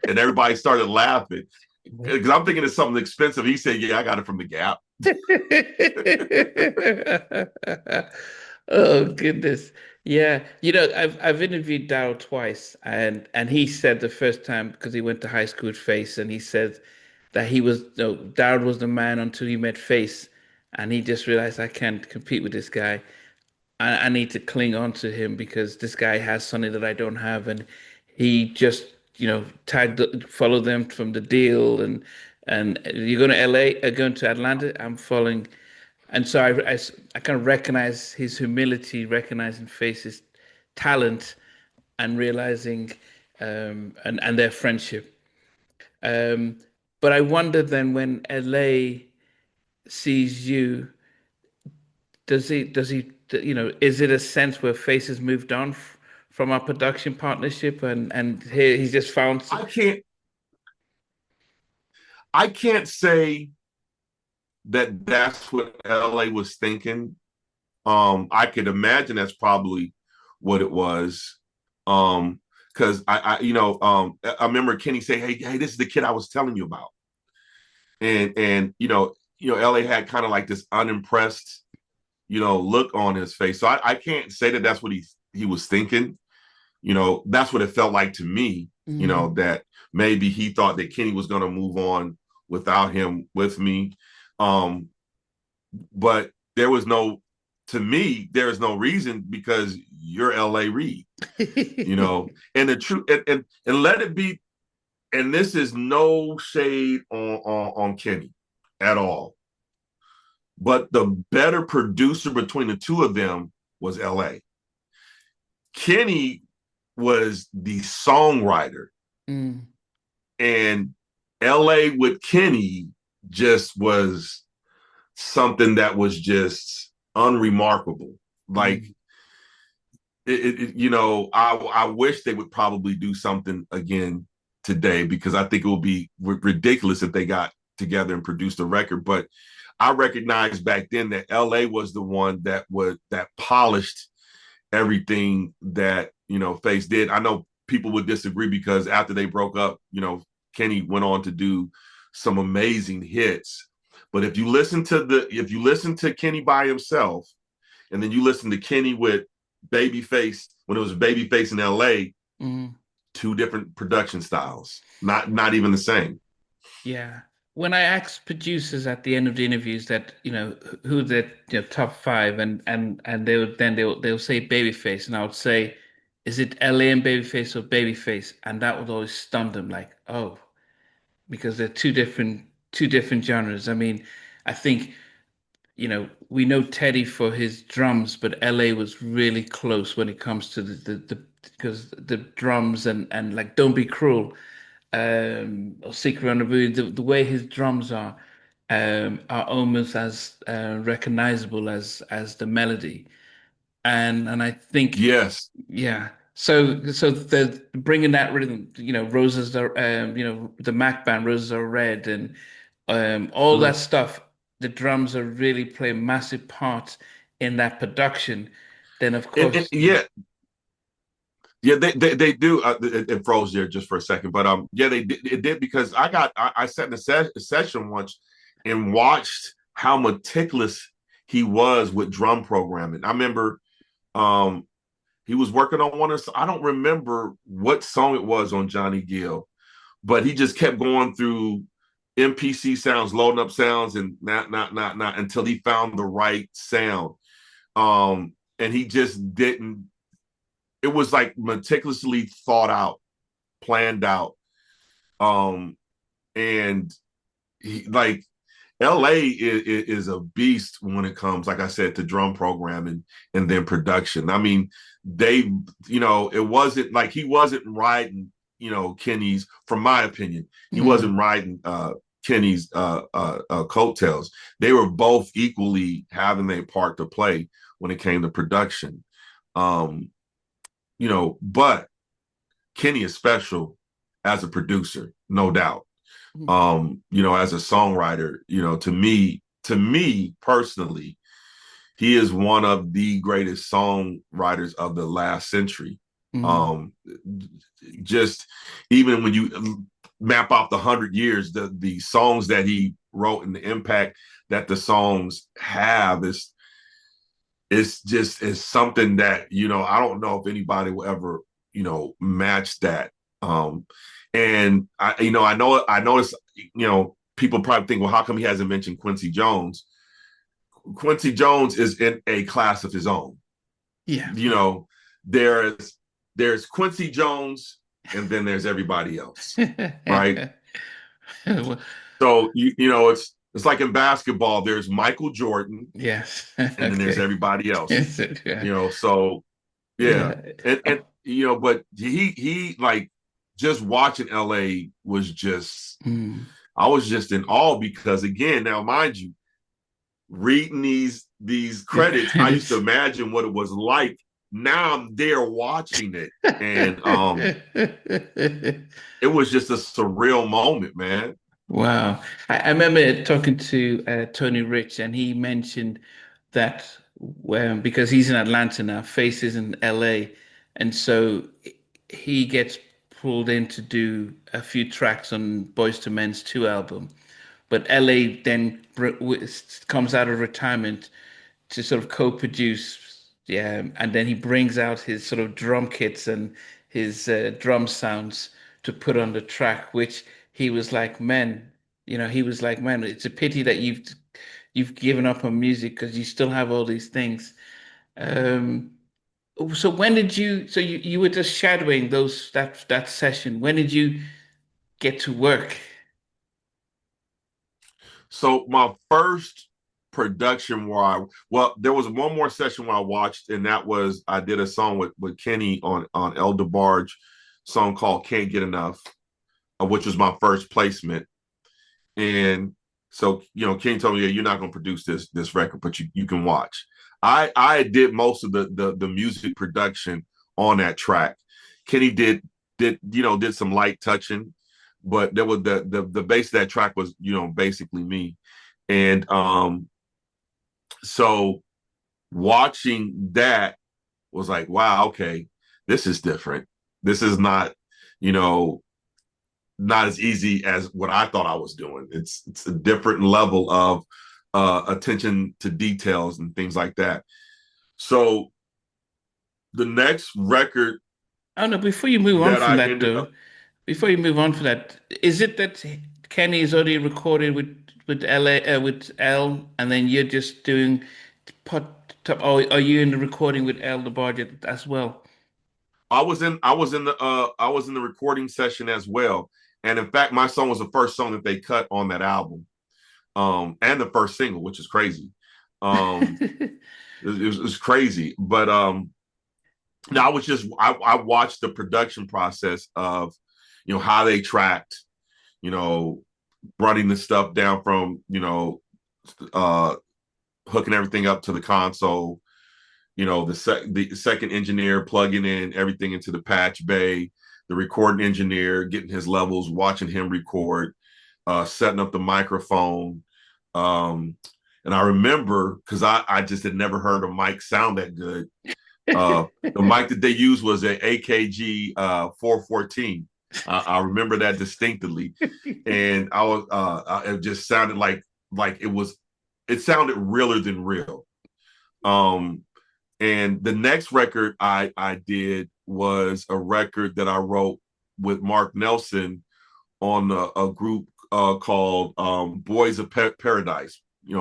And everybody started laughing because I'm thinking it's something expensive. He said, yeah, I got it from the Gap. Oh goodness. Yeah. I've interviewed Daryl twice, and he said the first time, because he went to high school with Face, and he said that he was no Daryl was the man until he met Face, and he just realized, I can't compete with this guy. I need to cling on to him because this guy has something that I don't have, and he just followed them from the deal, and you're going to LA, going to Atlanta. I'm following, and so I kind of recognize his humility, recognizing Face's talent, and realizing and their friendship. Um, but I wonder then, when LA sees you, is it a sense where Face has moved on from our production partnership, and here he's just found I can't I can't say that that's what LA was thinking. I could imagine that's probably what it was. Because I remember Kenny say, "Hey, this is the kid I was telling you about," and LA had kind of like this unimpressed, look on his face. So I can't say that that's what he was thinking. That's what it felt like to me. mm, That maybe he thought that Kenny was going to move on without him with me. Um, but there was no, to me, there is no reason, because you're L.A. Reid, and the truth, and let it be. And this is no shade on Kenny at all, but the better producer between the two of them was L.A. Kenny was the songwriter, mm, and LA with Kenny just was something that was just unremarkable. Like mm. I wish they would probably do something again today, because I think it would be ridiculous if they got together and produced a record. But I recognized back then that LA was the one that polished everything that Face did. I know people would disagree, because after they broke up, Kenny went on to do some amazing hits. But if you listen to Kenny by himself, and then you listen to Kenny with Babyface, when it was Babyface in L.A., Mm. two different production styles, not even the same. Yeah. When I ask producers at the end of the interviews that, who their top five, and they'll say Babyface, and I would say, is it LA and Babyface or Babyface? And that would always stun them, like, oh, because they're two different genres. I mean, I think, we know Teddy for his drums, but LA was really close when it comes to the because the drums, and like Don't Be Cruel, or Secret Rendezvous, the way his drums are almost as recognizable as the melody. And I think, Yes. yeah. So the bringing that rhythm, roses are, the Mac band, roses are red, and all that Mm. stuff. The drums are really play a massive part in that production. Then of And course, yeah, yeah, they do. It froze there just for a second, but yeah, it did, because I sat in a session once and watched how meticulous he was with drum programming. I remember um he was working on one of, I don't remember what song it was on Johnny Gill, but he just kept going through MPC sounds, loading up sounds, and not until he found the right sound. And he just didn't. It was like meticulously thought out, planned out. Um, and like LA is a beast when it comes, like I said, to drum programming and then production. I mean, it wasn't like he wasn't writing Kenny's, from my opinion, he Mm, wasn't riding Kenny's coattails. They were both equally having their part to play when it came to production. Um, but Kenny is special as a producer, no doubt. mm, As a songwriter, to me personally, he is one of the greatest songwriters of the last century. mm, Um, just even when you map out the 100 years, the songs that he wrote and the impact that the songs have is is something that I don't know if anybody will ever match that. And I noticed people probably think, well, how come he hasn't mentioned Quincy Jones? Quincy Jones is in a class of his own. yeah. You know, there's Quincy Jones, and then there's everybody else, right? Well, So it's like in basketball, there's Michael Jordan, yes. and then there's Okay. everybody else. Yes, yeah. So yeah, Yeah. and but he like just watching LA was just Mm. I was just in awe because again, now mind you, reading these The credits, I used to credits. imagine what it was like. Now I'm there watching it, and it was just a surreal moment, man. Wow. I remember talking to Tony Rich, and he mentioned that because he's in Atlanta now, Face is in LA, and so he gets pulled in to do a few tracks on Boyz II Men's 2 album. But LA then comes out of retirement to sort of co-produce, yeah, and then he brings out his sort of drum kits and his drum sounds to put on the track, which he was like, man, he was like, man, it's a pity that you've given up on music because you still have all these things. Um, so when did you? So you were just shadowing that session. When did you get to work? So my first production well, there was one more session where I watched, and that was I did a song with Kenny on El DeBarge, song called "Can't Get Enough," which was my first placement. And so Kenny told me, yeah, you're not going to produce this record, but you can watch. I did most of the music production on that track. Kenny did some light touching, but there was the base of that track was basically me. And so watching that was like, wow, okay, this is different. This is you know, not as easy as what I thought I was doing. It's a different level of attention to details and things like that. So the next record Oh no, before you move on that from I that ended though, up, before you move on from that, is it that Kenny is already recorded with LA with L, and then you're just doing put? Or are you in the recording with L the budget as well? I was in the recording session as well. And in fact, my song was the first song that they cut on that album, and the first single, which is crazy. Um, it was crazy, but I was just I watched the production process of how they tracked, you know, running the stuff down from uh hooking everything up to the console, the second engineer plugging in everything into the patch bay, the recording engineer getting his levels, watching him record, setting up the microphone. Um, and I remember because I just had never heard a mic sound that good. Uh, the mic that they used was an AKG 414. I remember that distinctly, and it just sounded like it sounded realer than real. Um, and the next record I did was a record that I wrote with Mark Nelson on a group called Boys of Paradise.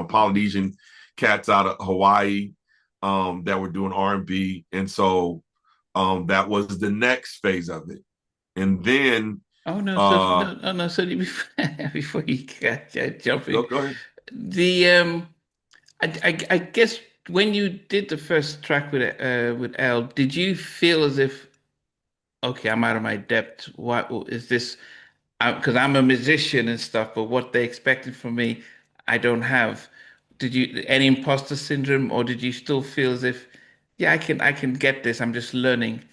Polynesian cats out of Hawaii that were doing R&B, and so that was the next phase of it. And then Oh no, so uh, no, oh, no, so before, before you get jumping, go ahead. the I guess when you did the first track with L, did you feel as if okay, I'm out of my depth. What is this? Because I'm a musician and stuff, but what they expected from me, I don't have. Did you any imposter syndrome, or did you still feel as if, yeah, I can get this. I'm just learning.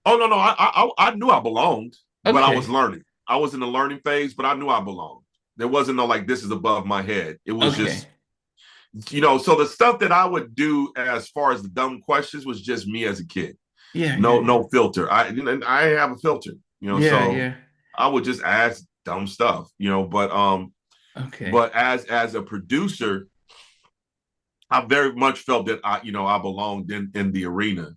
Oh no, no, I knew I belonged, but I was Okay, learning. I was in the learning phase, but I knew I belonged. There wasn't no like this is above my head. It was okay, just, so the stuff that I would do as far as the dumb questions was just me as a kid. yeah, yeah, No, yeah, no filter. I have a filter, yeah, so yeah. I would just ask dumb stuff, Okay. but as a producer, I very much felt that I belonged in the arena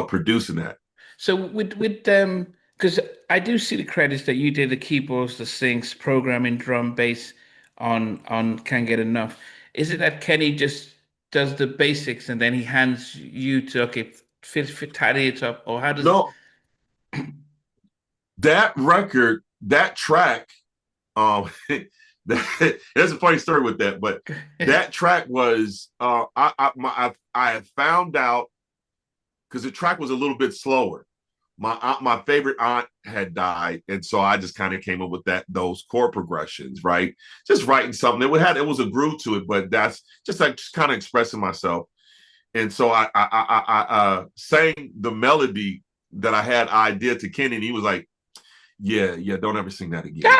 producing that. So with because I do see the credits that you did the keyboards, the syncs, programming, drum, bass on Can't Get Enough. Is it that Kenny just does the basics and then he hands you to okay fit tidy it up, or how does No, that record, that track, there's a funny story with that, but that track was I had found out because the track was a little bit slower. My favorite aunt had died, and so I just kind of came up with those chord progressions, right? Just writing something. It was a groove to it, but that's just like just kind of expressing myself. And so I sang the melody that I had idea to Kenny, and he was like, "Yeah, yeah, don't ever sing that again."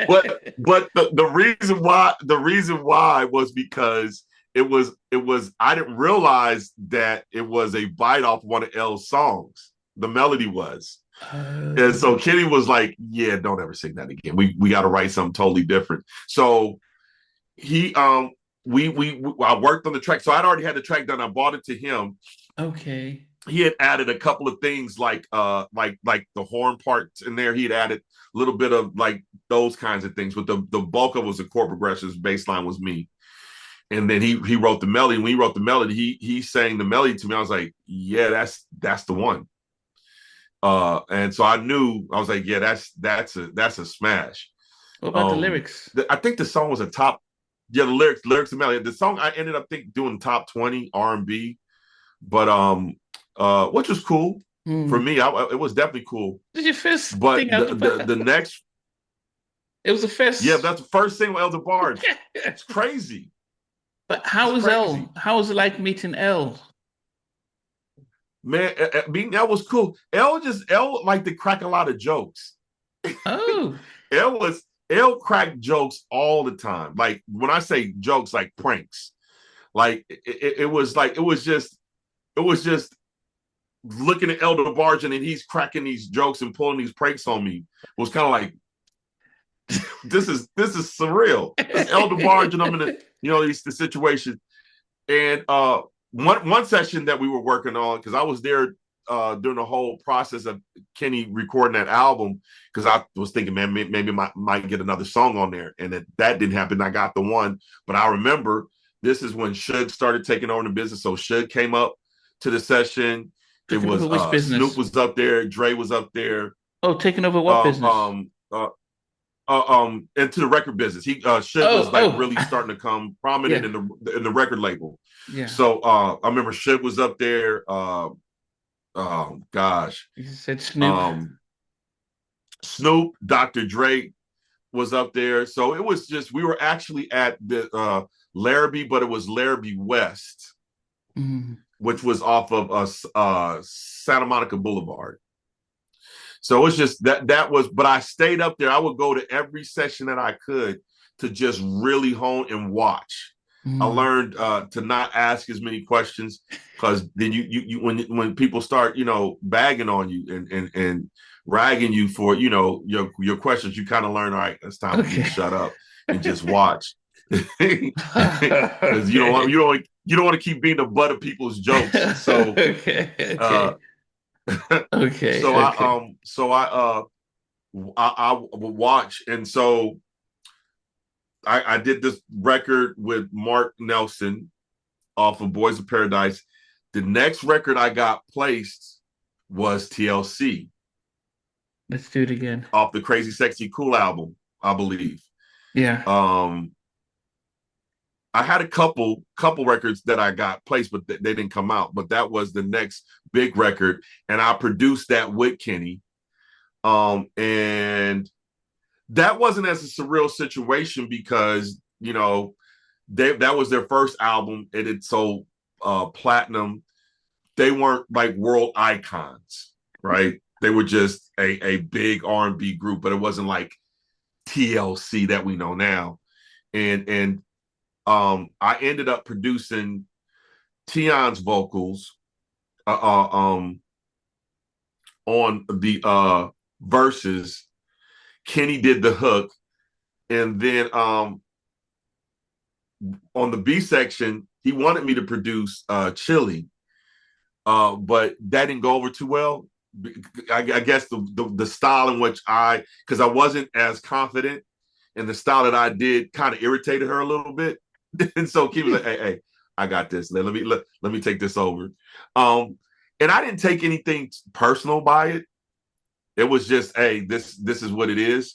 but the reason why was because it was I didn't realize that it was a bite off one of L's songs. The melody was. And so Oh, Kenny was like, "Yeah, don't ever sing that again. We got to write something totally different." So he we I worked on the track. So I'd already had the track done. I bought it to him. okay. He had added a couple of things like the horn parts in there. He had added a little bit of like those kinds of things, but the bulk of it was the chord progressions. Bass line was me, and then he wrote the melody. When he wrote the melody, he sang the melody to me. I was like, yeah, that's the one. And so I knew. I was like, yeah, that's a smash. What about the lyrics? I think the song was a top. Yeah, the lyrics and melody. The song I ended up doing top 20 R&B, but which was cool for Hmm. me. It was definitely cool. This is your first But thing out the the next, It was the yeah, first. that's the first single, Elder Barge. It's crazy. But It's how was crazy, L? How was it like meeting L? man. Meeting L was cool. L liked to crack a lot of jokes. Oh, L was L cracked jokes all the time. Like when I say jokes, like pranks. Like it was just looking at Elder Barge and he's cracking these jokes and pulling these pranks on me. It was kind of like this is surreal. This is Elder Barge and I'm in the situation. And one session that we were working on because I was there during the whole process of Kenny recording that album because I was thinking, man, maybe might get another song on there, and that didn't happen. I got the one, but I remember this is when Suge started taking over the business. So Suge came up to the session. It taking over was which Snoop business? was up there, Dre was up there, Oh, taking over what um, business? um, uh, into the record business. Suge Oh, was like really oh, starting to come prominent yeah, in the record label. yeah. So I remember Suge was up there. Oh gosh, You said Snoop. um, Snoop, Dr. Dre was up there. So it was just we were actually at the Larrabee, but it was Larrabee West, Mm. which was off of Santa Monica Boulevard. So it's just that was, but I stayed up there. I would go to every session that I could to just really hone and watch. I Mm. learned to not ask as many questions because then you when people start bagging on you and ragging you for your questions, you kind of learn. All right, it's time for me to Okay. shut up and just watch because you don't want Okay. you don't you don't want to keep being the butt of people's jokes. So Okay. uh, Okay. Okay. so Okay. I would watch, and so I did this record with Mark Nelson off of Boys of Paradise. The next record I got placed was TLC Let's do it again. off the Crazy Sexy Cool album, I believe. Yeah. Um, I had a couple records that I got placed, but they didn't come out. But that was the next big record, and I produced that with Kenny. And that wasn't as a surreal situation because that was their first album. It had sold platinum. They weren't like world icons, right? They were just a big R&B group, but it wasn't like TLC that we know now. And I ended up producing Tion's vocals uh, uh, um, on the verses. Kenny did the hook, and then on the B section, he wanted me to produce Chili, but that didn't go over too well. I guess the style in which because I wasn't as confident, and the style that I did kind of irritated her a little bit. And so Kim was like, hey, I got this. Let me take this over. And I didn't take anything personal by it. It was just, hey, this is what it is.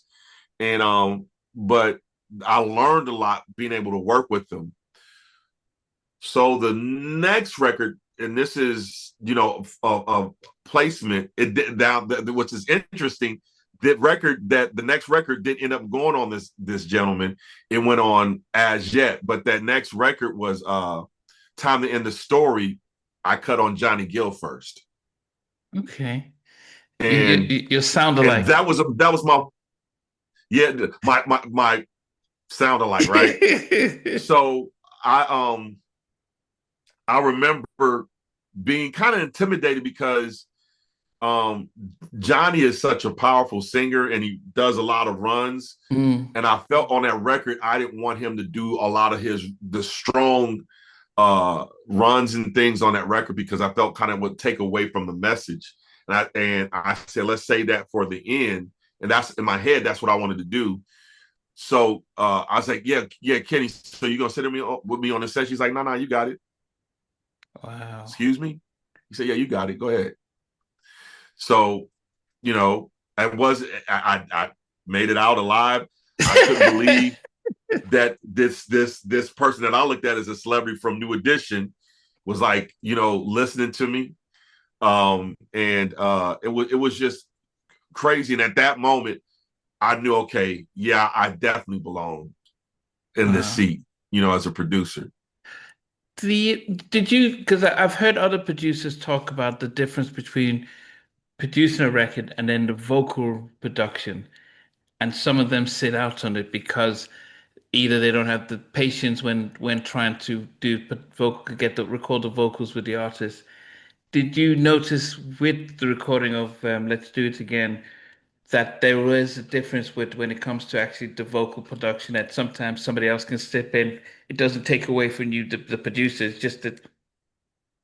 And but I learned a lot being able to work with them. So the next record, and this is, a placement, which is interesting. The next record didn't end up going on this gentleman. It went on As Yet, but that next record was Time to End the Story. I cut on Johnny Gill first, Okay. and You sound and alike. that was my my sound alike, right? So I remember being kind of intimidated because Johnny is such a powerful singer and he does a lot of runs. Mm, And I felt on that record, I didn't want him to do a lot of the strong runs and things on that record because I felt kind of would take away from the message. And I said, let's say that for the end. And that's in my head, that's what I wanted to do. So I was like, yeah, Kenny, so you gonna sit with me on the session? She's like, no, you got it. wow. Excuse me? He said, yeah, you got it. Go ahead. So, I made it out alive. I couldn't believe that this person that I looked at as a celebrity from New Edition was like, listening to me. And it was just crazy. And at that moment, I knew, okay, yeah, I definitely belong in this Wow. seat, as a producer. Did you, because I've heard other producers talk about the difference between producing a record and then the vocal production. And some of them sit out on it because either they don't have the patience when trying to record the vocals with the artist. Did you notice with the recording of Let's Do It Again that there was a difference with when it comes to actually the vocal production that sometimes somebody else can step in. It doesn't take away from you, the producer. It's just that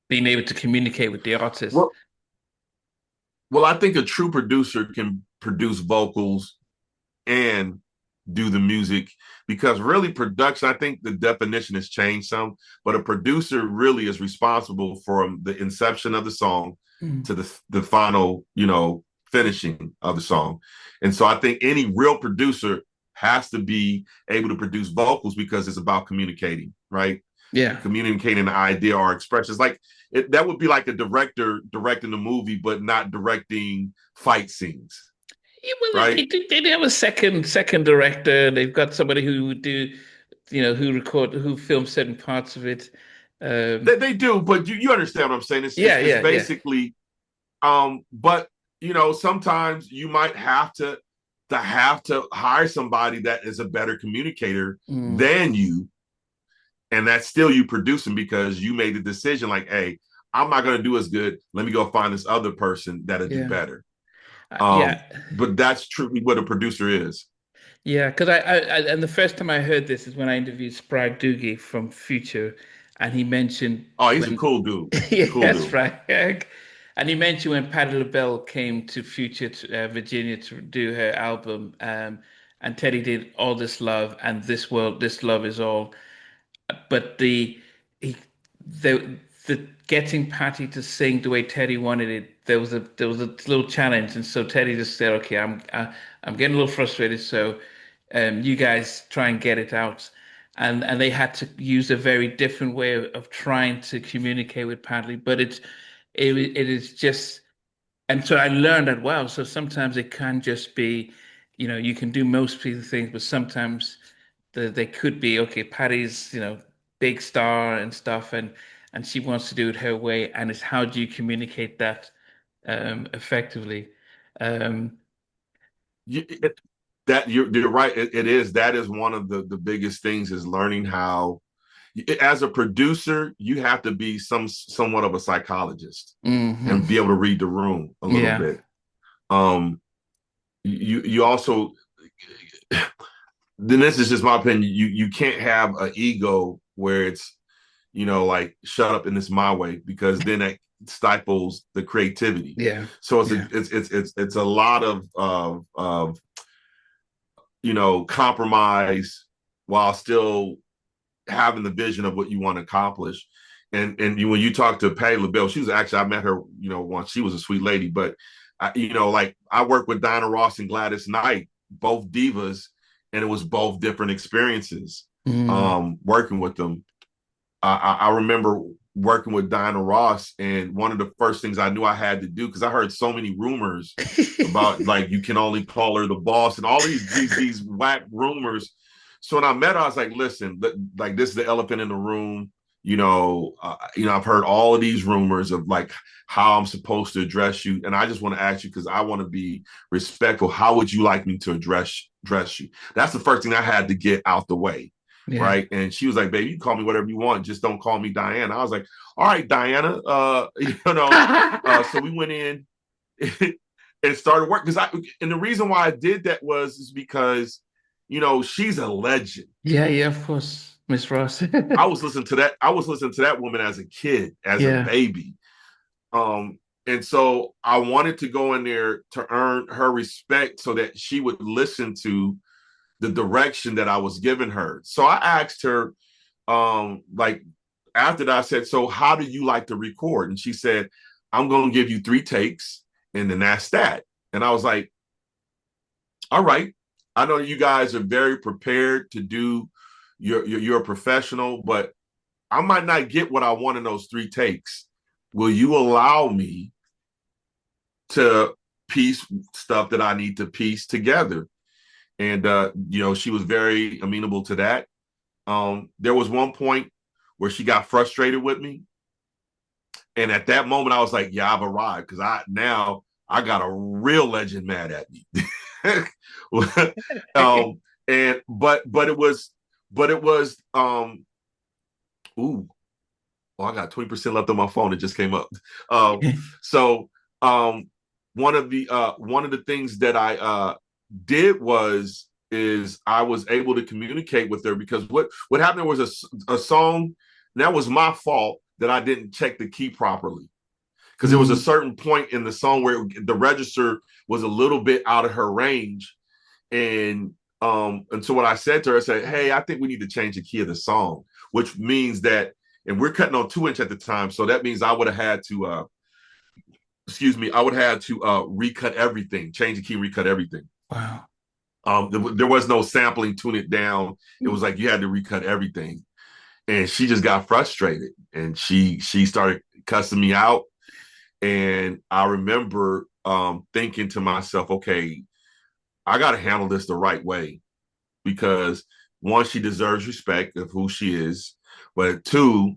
being able to communicate with the artist. Well, well, I think a true producer can produce vocals and do the music because really production, I think the definition has changed some, but a producer really is responsible from the inception of the song Mm. to the final, finishing of the song. And so I think any real producer has to be able to produce vocals because it's about communicating, right? Yeah. Communicating the idea or expressions. Like that would be like a director directing the movie, but not directing fight scenes, Yeah, well, right? they have a second director. They've got somebody who would do, who films certain parts of it. They do, but you understand what I'm saying. It's, it's Yeah, it's yeah, yeah. basically but sometimes you might have to hire somebody that is a better communicator Mm, than you, and that's still you producing because you made the decision like, hey, I'm not gonna do as good. Let me go find this other person that'll do yeah, better. yeah, But that's truly what a producer is. yeah. Because and the first time I heard this is when I interviewed Sprague Doogie from Future, and he mentioned Oh, he's a when, cool dude. Cool yeah, dude. Sprague, and he mentioned when Patti LaBelle came to Future, Virginia, to do her album, and Teddy did All This Love and This Love Is All. But he, the getting Patty to sing the way Teddy wanted it, there was a little challenge, and so Teddy just said, "Okay, I'm getting a little frustrated, so you guys try and get it out." and they had to use a very different way of trying to communicate with Padley. But it is just, and so I learned that wow. So sometimes it can just be, you can do most people things, but sometimes they could be okay. Patty's, big star and stuff, and she wants to do it her way, and it's how do you communicate that effectively? Um, You, it, that you're right. It is that is one of the biggest things is learning how. As a producer, you have to be somewhat of a psychologist mhm. and be able to read the room a little Yeah. bit. Um, you also then this is just my opinion. You can't have an ego where it's like shut up and it's my way because then it stifles the creativity. Yeah. So Yeah. it's a lot of compromise while still having the vision of what you want to accomplish. And when you talk to Patty LaBelle, she was actually I met her once. She was a sweet lady, but like I worked with Diana Ross and Gladys Knight, both divas, and it was both different experiences Mm. working with them. I remember working with Diana Ross, and one of the first things I knew I had to do because I heard so many rumors about like you can only call her the boss and all these whack rumors. So when I met her, I was like, listen, like this is the elephant in the room. I've heard all of these rumors of like how I'm supposed to address you, and I just want to ask you because I want to be respectful. How would you like me to address you? That's the first thing I had to get out the way, Yeah. right? And she was like, "Baby, you can call me whatever you want, just don't call me Diana." I was like, "All right, Diana." So we went in and started work and the reason why I did that is because she's a legend. Yeah, yeah, of course, Miss Ross. I was listening to that woman as a kid, as a Yeah. baby. And so I wanted to go in there to earn her respect so that she would listen to the direction that I was giving her. So I asked her, like after that, I said, "So how do you like to record?" And she said, "I'm gonna give you 3 takes, and then that's that." And I was like, "All right. I know you guys are very prepared to do you're a professional, but I might not get what I want in those 3 takes. Will you allow me to piece stuff that I need to piece together?" And she was very amenable to that. There was one point where she got frustrated with me, and at that moment I was like, "Yeah, I've arrived because I got a real legend mad at me." And but it was ooh, oh, I got 20% left on my phone. It just came up. So um, one of the things that I did is I was able to communicate with her because what happened was a song that was my fault that I didn't check the key properly because there was a Mm. certain point in the song where the register was a little bit out of her range, and so what I said to her, I said, "Hey, I think we need to change the key of the song," which means that, and we're cutting on 2 inch at the time, so that means I would have had to, excuse me, I would have had to recut everything, change the key, recut everything. Wow. There was no sampling, tune it down. It was like you had to recut everything, and she just got frustrated, and she started cussing me out, and I remember thinking to myself, okay, I got to handle this the right way because one, she deserves respect of who she is, but two,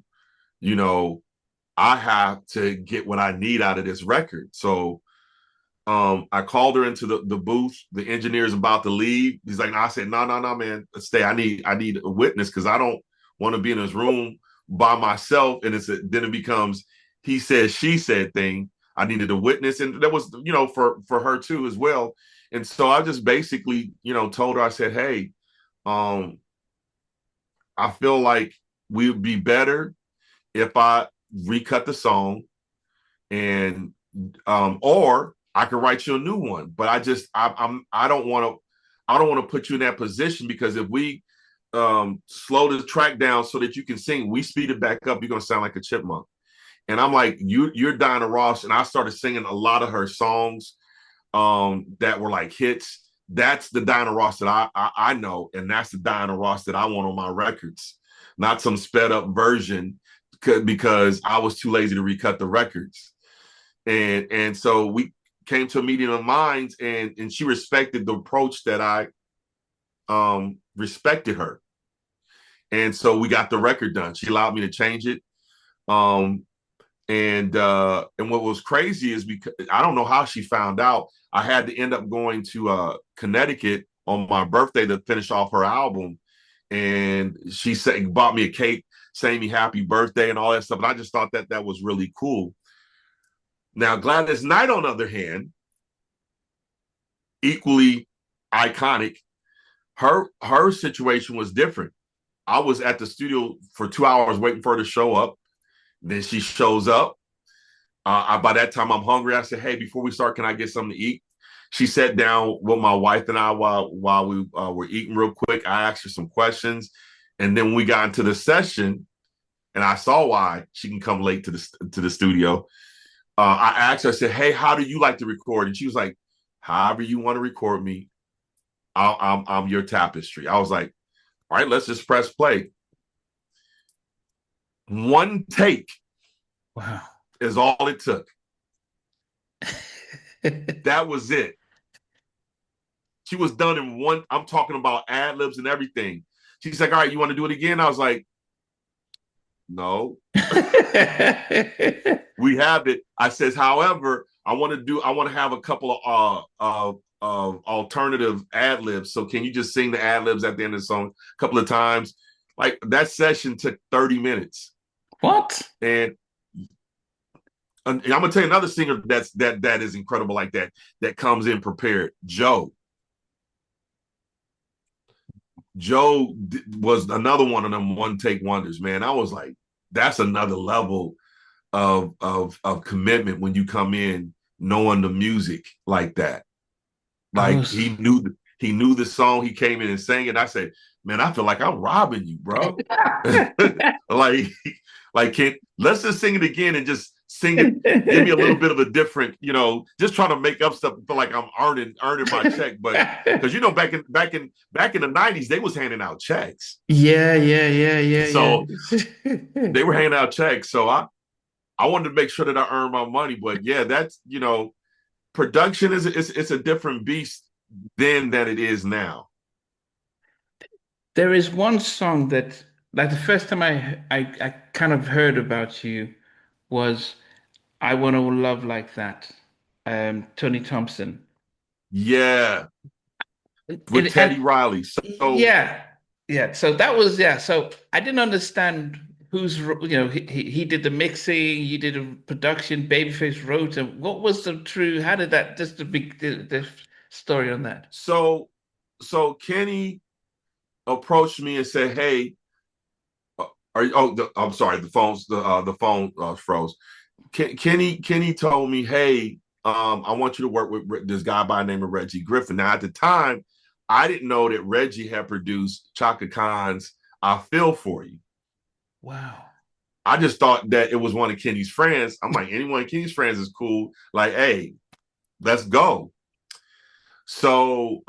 you know, I have to get what I need out of this record. So I called her into the booth. The engineer's about to leave. He's like, no, I said, no, no, no, man, stay. I need a witness because I don't want to be in this room by myself. And then it becomes he said, she said thing. I needed a witness. And that was, for her too as well. And so I just basically, told her, I said, hey, um, I feel like we would be better if I recut the song and or I could write you a new one. But I don't want to put you in that position because if we slow the track down so that you can sing, we speed it back up, you're gonna sound like a chipmunk. And I'm like, you're Diana Ross, and I started singing a lot of her songs that were like hits that's the Diana Ross that I know, and that's the Diana Ross that I want on my records, not some sped up version because I was too lazy to recut the records. And so we came to a meeting of minds, and she respected the approach that I respected her. And so we got the record done. She allowed me to change it. Um, and what was crazy is because I don't know how she found out. I had to end up going to Connecticut on my birthday to finish off her album, and she said bought me a cake, saying me happy birthday and all that stuff. And I just thought that that was really cool. Now Gladys Knight, on the other hand, equally iconic. Her situation was different. I was at the studio for 2 hours waiting for her to show up. Then she shows up. By that time, I'm hungry. I said, "Hey, before we start, can I get something to eat?" She sat down with my wife and I while we were eating real quick. I asked her some questions, and then we got into the session, and I saw why she can come late to the studio. I asked her, I said, "Hey, how do you like to record?" And she was like, "However you want to record me, I'm your tapestry." I was like, "All right, let's just press play." One take Wow. is all it took. That was it. She was done in one. I'm talking about ad libs and everything. She's like, "All right, you want to do it again?" I was like, "No, we have it." I says, "However, I want to have a couple of alternative ad libs. So can you just sing the ad libs at the end of the song a couple of times?" Like that session took 30 minutes. What? And I'm gonna tell you another singer that is incredible like that comes in prepared. Joe was another one of them one take wonders, man. I was like, that's another level of commitment when you come in knowing the music like that. I Like was. he knew the song. He came in and sang it. I said, "Man, I feel like I'm robbing you, bro." like let's just sing it again and just sing it. Give me a little bit of a different, just trying to make up stuff. Feel like I'm earning my check, but because back in the '90s, they was handing out checks, Yeah, yeah, yeah, yeah, so yeah. they were handing out checks. So I wanted to make sure that I earned my money. But yeah, that's production is it's a different beast then than it is now. There is one song that, like, the first time I kind of heard about you was "I Want to Love Like That," Tony Thompson. Yeah, with And Teddy Riley. So yeah, yeah. So that was, yeah. So I didn't understand he did the mixing, you did the production, Babyface wrote, and what was the true? How did that? Just the story on that. so so Kenny approached me and said, "Hey, are you, I'm sorry, the phone froze." Kenny told me, "Hey, I want you to work with this guy by the name of Reggie Griffin." Now, at the time, I didn't know that Reggie had produced Chaka Khan's "I Feel For You." Wow. I just thought that it was one of Kenny's friends. I'm like, anyone of Kenny's friends is cool. Like, hey, let's go. So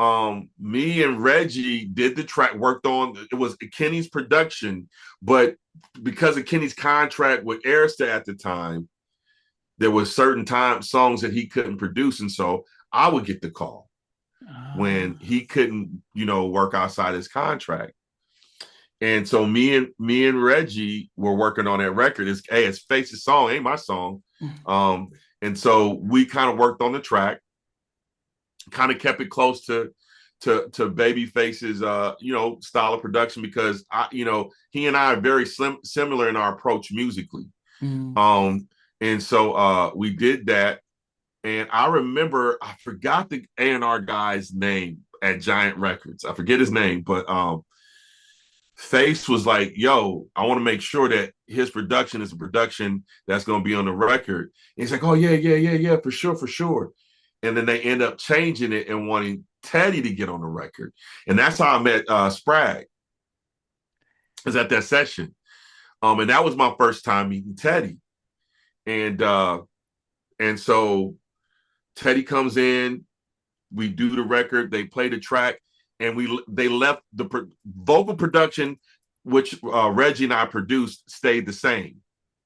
me and Reggie did the track, worked on it was Kenny's production, but because of Kenny's contract with Arista at the time, there was certain songs that he couldn't produce. And so I would get the call when Ah. he couldn't, work outside his contract. And so me and Reggie were working on that record. It's Face's song, ain't my song. Um, and so we kind of worked on the track, kind of kept it close to Babyface's style of production because he and I are very similar in our approach musically. Mm. Um, and so we did that. And I remember I forgot the A&R guy's name at Giant Records. I forget his name, but Face was like, "Yo, I want to make sure that his production is a production that's going to be on the record." And he's like, "Oh yeah, yeah, yeah, yeah, for sure, for sure." And then they end up changing it and wanting Teddy to get on the record, and that's how I met Spragg. Is at that session, and that was my first time meeting Teddy, and so Teddy comes in. we do the record, they play the track, and they left the vocal production, which Reggie and I produced, stayed the same.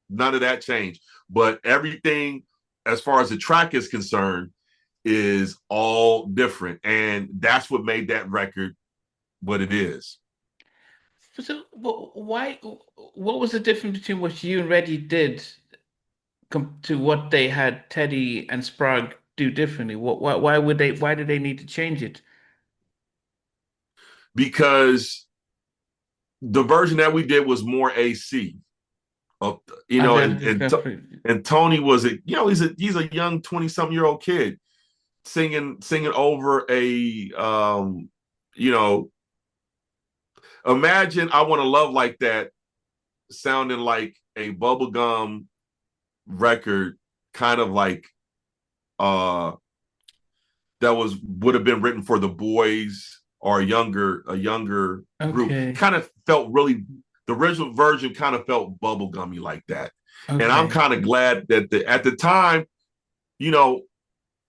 None of that changed, but everything as far as the track is concerned is all different, and that's what made that record what it is. So why? What was the difference between what you and Reddy did to what they had Teddy and Sprague do differently? Why would they? Why did they need to change it? Because the version that we did was more AC. Of you And know, then and Toni was he's a young 20-something-year-old kid singing over a you know, imagine I Want to Love Like That sounding like a bubblegum record, kind of like uh that would have been written for the boys or a younger group. okay, Kind of felt really, the original version kind of felt bubblegummy like that. And I'm okay, kind of glad that at the time, you know,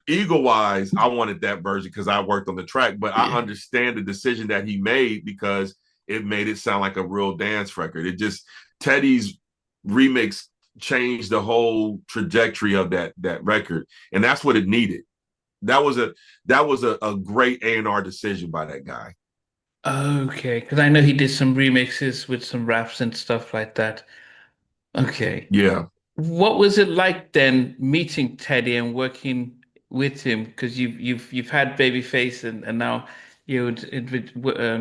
ego wise, I wanted that version because I worked on the track, but I yeah. understand the decision that he made because it made it sound like a real dance record. It just, Teddy's remix changed the whole trajectory of that record, and that's what it needed. That was a great A&R decision by that guy. Okay, because I know he did some remixes with some raps and stuff like that. Okay. Yeah. What was it like then meeting Teddy and working with him? Because you've had Babyface and now you're in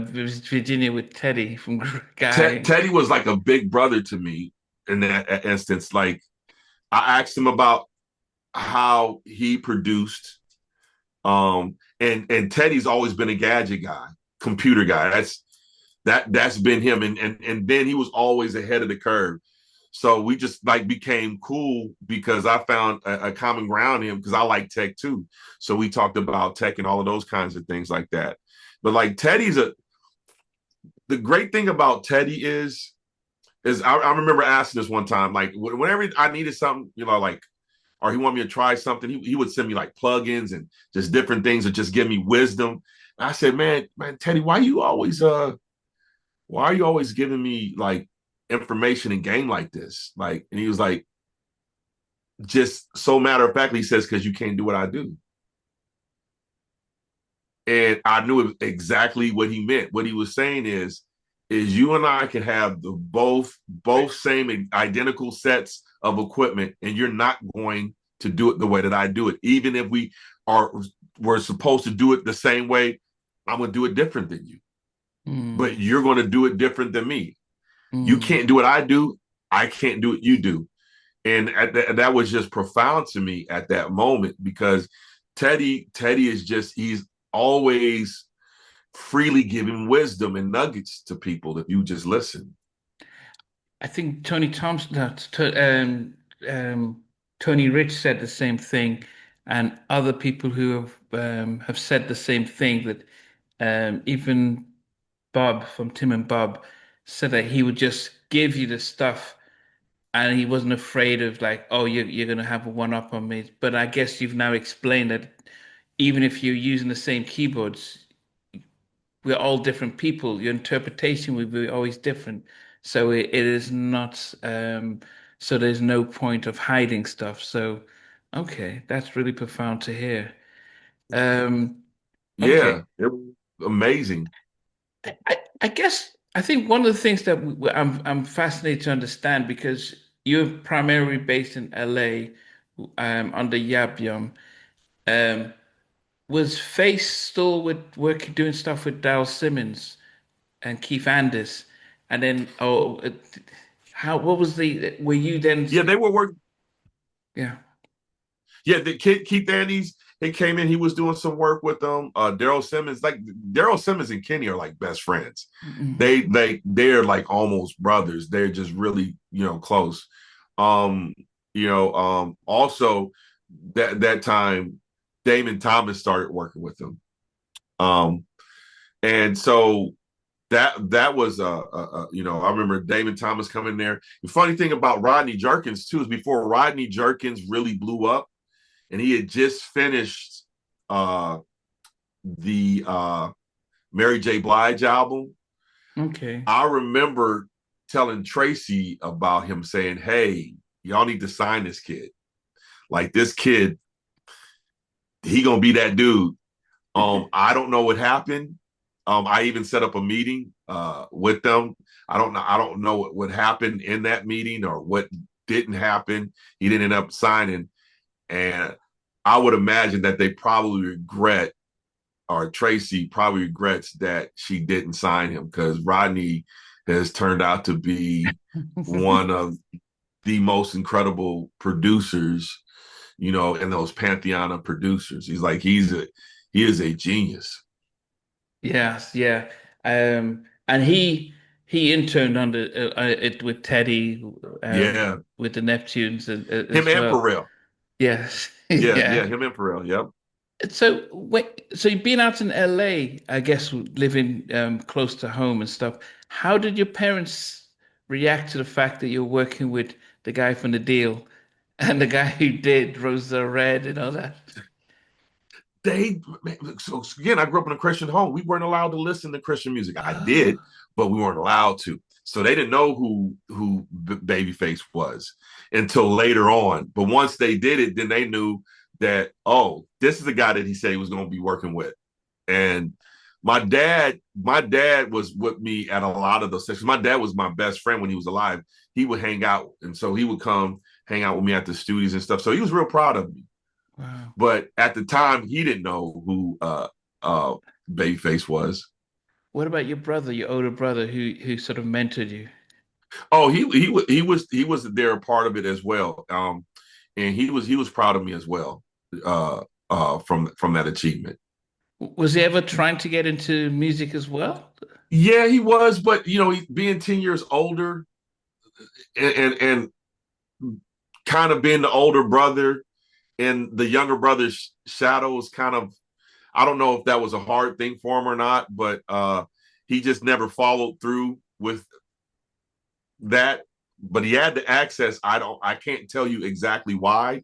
Virginia with Teddy from Guy. Teddy was like a big brother to me in that instance. Like, I asked him about how he produced. And Teddy's always been a gadget guy, computer guy. That's been him. And then he was always ahead of the curve. So we just like became cool because I found a common ground in him because I like tech too. So we talked about tech and all of those kinds of things like that. But like the great thing about Teddy is I remember asking this one time, like whenever I needed something, like, or he wanted me to try something, he would send me like plugins and just different things that just give me wisdom. And I said, man, Teddy, why are you always giving me like information and game like this? Like, and he was like, just so matter of factly, he says, because you can't do what I do. And I knew exactly what he meant. What he was saying is you and I can have the both same identical sets of equipment, and you're not going to do it the way that I do it. Even if are we're supposed to do it the same way, I'm gonna do it different than you. But Mm, you're gonna do it different than me. You mm. can't do what I do, I can't do what you do. And that was just profound to me at that moment because Teddy is just he's always freely giving wisdom and nuggets to people if you just listen. I think Tony Thompson, Tony Rich said the same thing, and other people who have said the same thing that even Bob from Tim and Bob said that he would just give you the stuff and he wasn't afraid of like, oh, you're gonna have a one up on me. But I guess you've now explained that even if you're using the same keyboards, we're all different people. Your interpretation will be always different. So it is not so there's no point of hiding stuff. So okay, that's really profound to hear. Um okay. Yeah, it was amazing. I guess I think one of the things that I'm fascinated to understand because you're primarily based in LA under Yab Yum. Um, was Face still with working doing stuff with Dal Simmons and Keith Andis, and then how what was the were you then? Yeah, they were working. Yeah. Yeah, the kid Keith Andes, he came in, he was doing some work with them. Daryl Simmons, like Daryl Simmons and Kenny are like best friends. Mm, They're like almost brothers. They're just really, close. Um, also that time Damon Thomas started working with them. Um, and so that was I remember Damon Thomas coming there. The funny thing about Rodney Jerkins too is before Rodney Jerkins really blew up, and he had just finished the Mary J. Blige album, Okay. I remember telling Tracy about him saying, "Hey, y'all need to sign this kid. Like this kid, he gonna be that dude." I don't know what happened. I even set up a meeting with them. I don't know. I don't know what happened in that meeting or what didn't happen. He didn't end up signing, and I would imagine that they probably regret, or Tracy probably regrets that she didn't sign him, because Rodney has turned out to be one of the most incredible producers, in those pantheon of producers. He is a genius. Yes, yeah. And he interned on it with Teddy, Yeah, with the Neptunes him as and well. Pharrell. Yes, Yeah, yeah, yeah. him and Pharrell. Yep. So you've been out in LA, I guess, living close to home and stuff. How did your parents react to the fact that you're working with the guy from The Deal and the guy who did Rosa Red and all that? So again, I grew up in a Christian home. We weren't allowed to listen to Christian music. I Oh, did, but we weren't allowed to. So they didn't know who Babyface was until later on. But once they did it, then they knew that, oh, this is the guy that he said he was going to be working with. And my dad was with me at a lot of those sessions. My dad was my best friend when he was alive. He would hang out, and so he would come hang out with me at the studios and stuff. So he was real proud of me. wow. But at the time, he didn't know who uh, Babyface was. What about your brother, your older brother, who sort of mentored you? Oh, he was there a part of it as well, and he was proud of me as well, uh, from that achievement. Was he ever trying to get into music as well? Yeah, he was, but being 10 years older, and kind of being the older brother and the younger brother's shadows, kind of, I don't know if that was a hard thing for him or not, but he just never followed through with that. But he had the access. I can't tell you exactly why,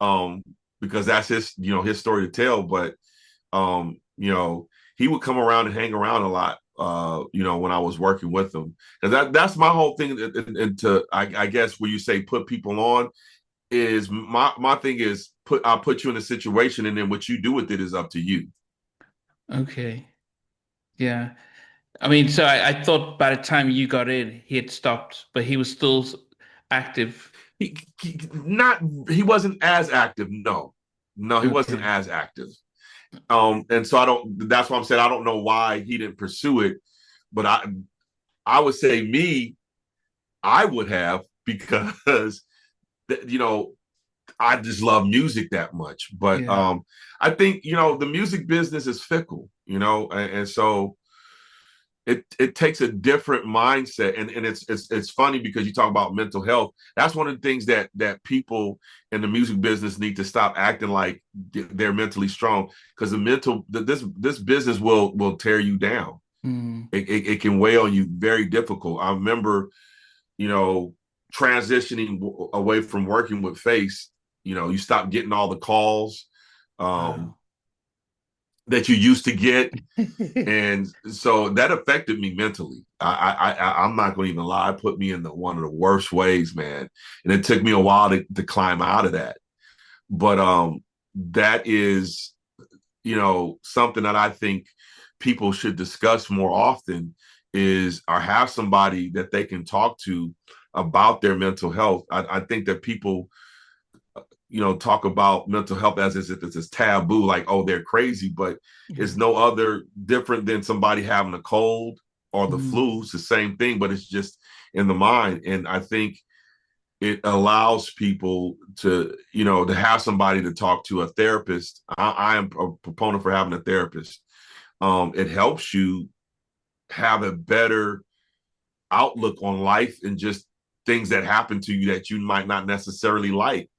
um, because that's his story to tell. But he would come around and hang around a lot. When I was working with him, and that's my whole thing. And to I guess where you say put people on, is my thing is I'll put you in a situation, and then what you do with it is up to you. Okay. Yeah. I mean, so I thought by the time you got in, he had stopped, but he was still active. He wasn't as active. No, he wasn't Okay. as active. And so I don't. That's why I'm saying I don't know why he didn't pursue it, but I would say I would have, because you know I just love music that much. But Yeah. I think the music business is fickle, and so it takes a different mindset, and it's funny because you talk about mental health. That's one of the things that people in the music business need to stop acting like they're mentally strong, because this business will tear you down. Mm. It can weigh on you, very difficult. I remember you know transitioning away from working with Face. You stop getting all the calls um Wow. that you used to get. And so that affected me mentally. I'm not going to even lie. It put me in one of the worst ways, man. And it took me a while to climb out of that. But that is, something that I think people should discuss more often, is or have somebody that they can talk to about their mental health. I think that people talk about mental health as if it's this taboo, like, oh, they're crazy, but it's Yeah. no other different than somebody having a cold or the Mm. flu. It's the same thing, but it's just in the mind. And I think it allows people to have somebody to talk to, a therapist. I am a proponent for having a therapist. It helps you have a better outlook on life and just things that happen to you that you might not necessarily like.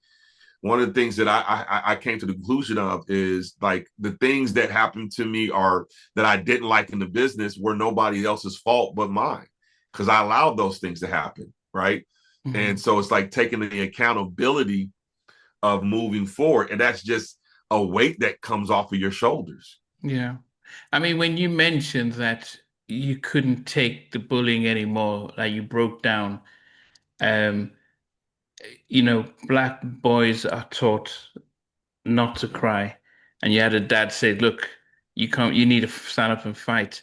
One of the things that I came to the conclusion of is, like, the things that happened to me, are that I didn't like in the business, were nobody else's fault but mine, because I allowed those things to happen, right? And Mm. so it's like taking the accountability of moving forward, and that's just a weight that comes off of your shoulders. Yeah. I mean, when you mentioned that you couldn't take the bullying anymore, that you broke down, um, black boys are taught not to cry. And you had a dad say, look, you need to stand up and fight.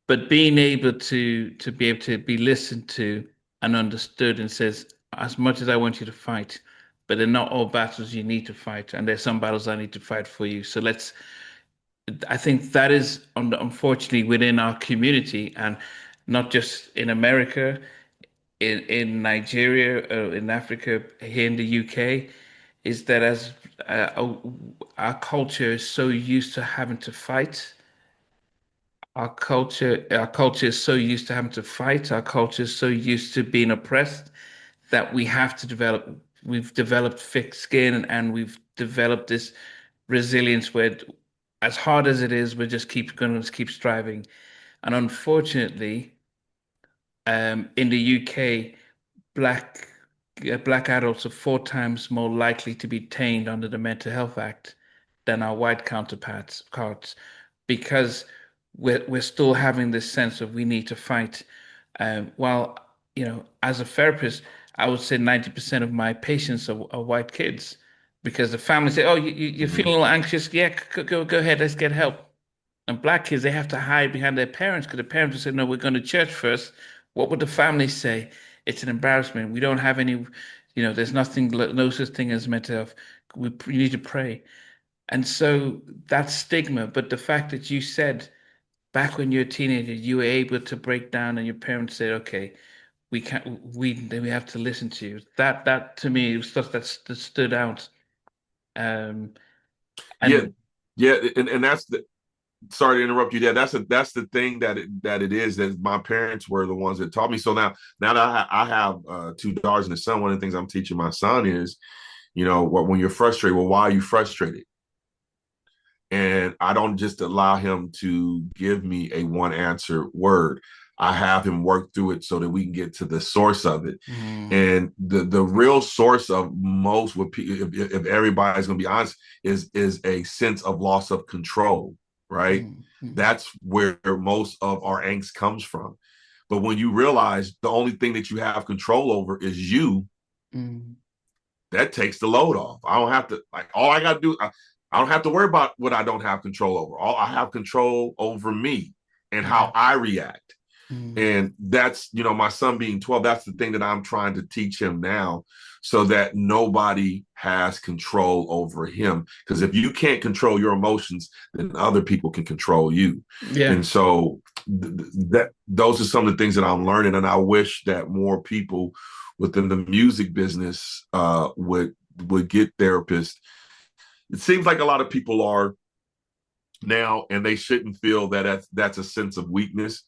But being able to be able to be listened to and understood and says, as much as I want you to fight, but they're not all battles you need to fight, and there's some battles I need to fight for you. So I think that is unfortunately within our community, and not just in America, in Nigeria, in Africa, here in the UK, is that as uh, our culture is so used to having to fight. Our culture is so used to having to fight. Our culture is so used to being oppressed that we've developed thick skin, and we've developed this resilience where, as hard as it is, we're just keep going to keep striving. And unfortunately, in the UK, black black adults are 4 times more likely to be detained under the Mental Health Act than our white counterparts, because we're still having this sense of we need to fight. While as a therapist, I would say 90% of my patients are white kids, because the family say, "Oh, you're Mhm. feeling a little anxious? Yeah, go ahead, let's get help." And black kids, they have to hide behind their parents, because the parents will say, no, we're going to church first. What would the family say? It's an embarrassment. We don't have any, there's nothing, no such thing as mental health. We need to pray. And so that stigma, but the fact that you said back when you're a teenager, you were able to break down and your parents said, okay, we can't, we have to listen to you. That to me was stuff that stood out. Um, Yeah, and yeah, and that's the sorry to interrupt you there. That's the thing that it is that my parents were the ones that taught me. So now that I have 2 daughters and a son, one of the things I'm teaching my son is, when you're frustrated, well, why are you frustrated? And I don't just allow him to give me a one answer word. I have him work through it so that we can get to the source of it. mm, And the real source of most, if everybody's going to be honest, is a sense of loss of control, right? mm, mm, That's where most of our angst comes from. But when you realize the only thing that you have control over is you, mm, that takes the load off. I don't have to, like, all I got to do, I don't have to worry about what I don't have control over. All I have control over me and how yeah. I react. Mm. And that's, my son being 12, that's the thing that I'm trying to teach him now, so that nobody has control over him. Because if you can't control your emotions, then other people can control you. Yeah. And so that those are some of the things that I'm learning. And I wish that more people within the music business would get therapists. It seems like a lot of people are now, and they shouldn't feel that that's a sense of weakness.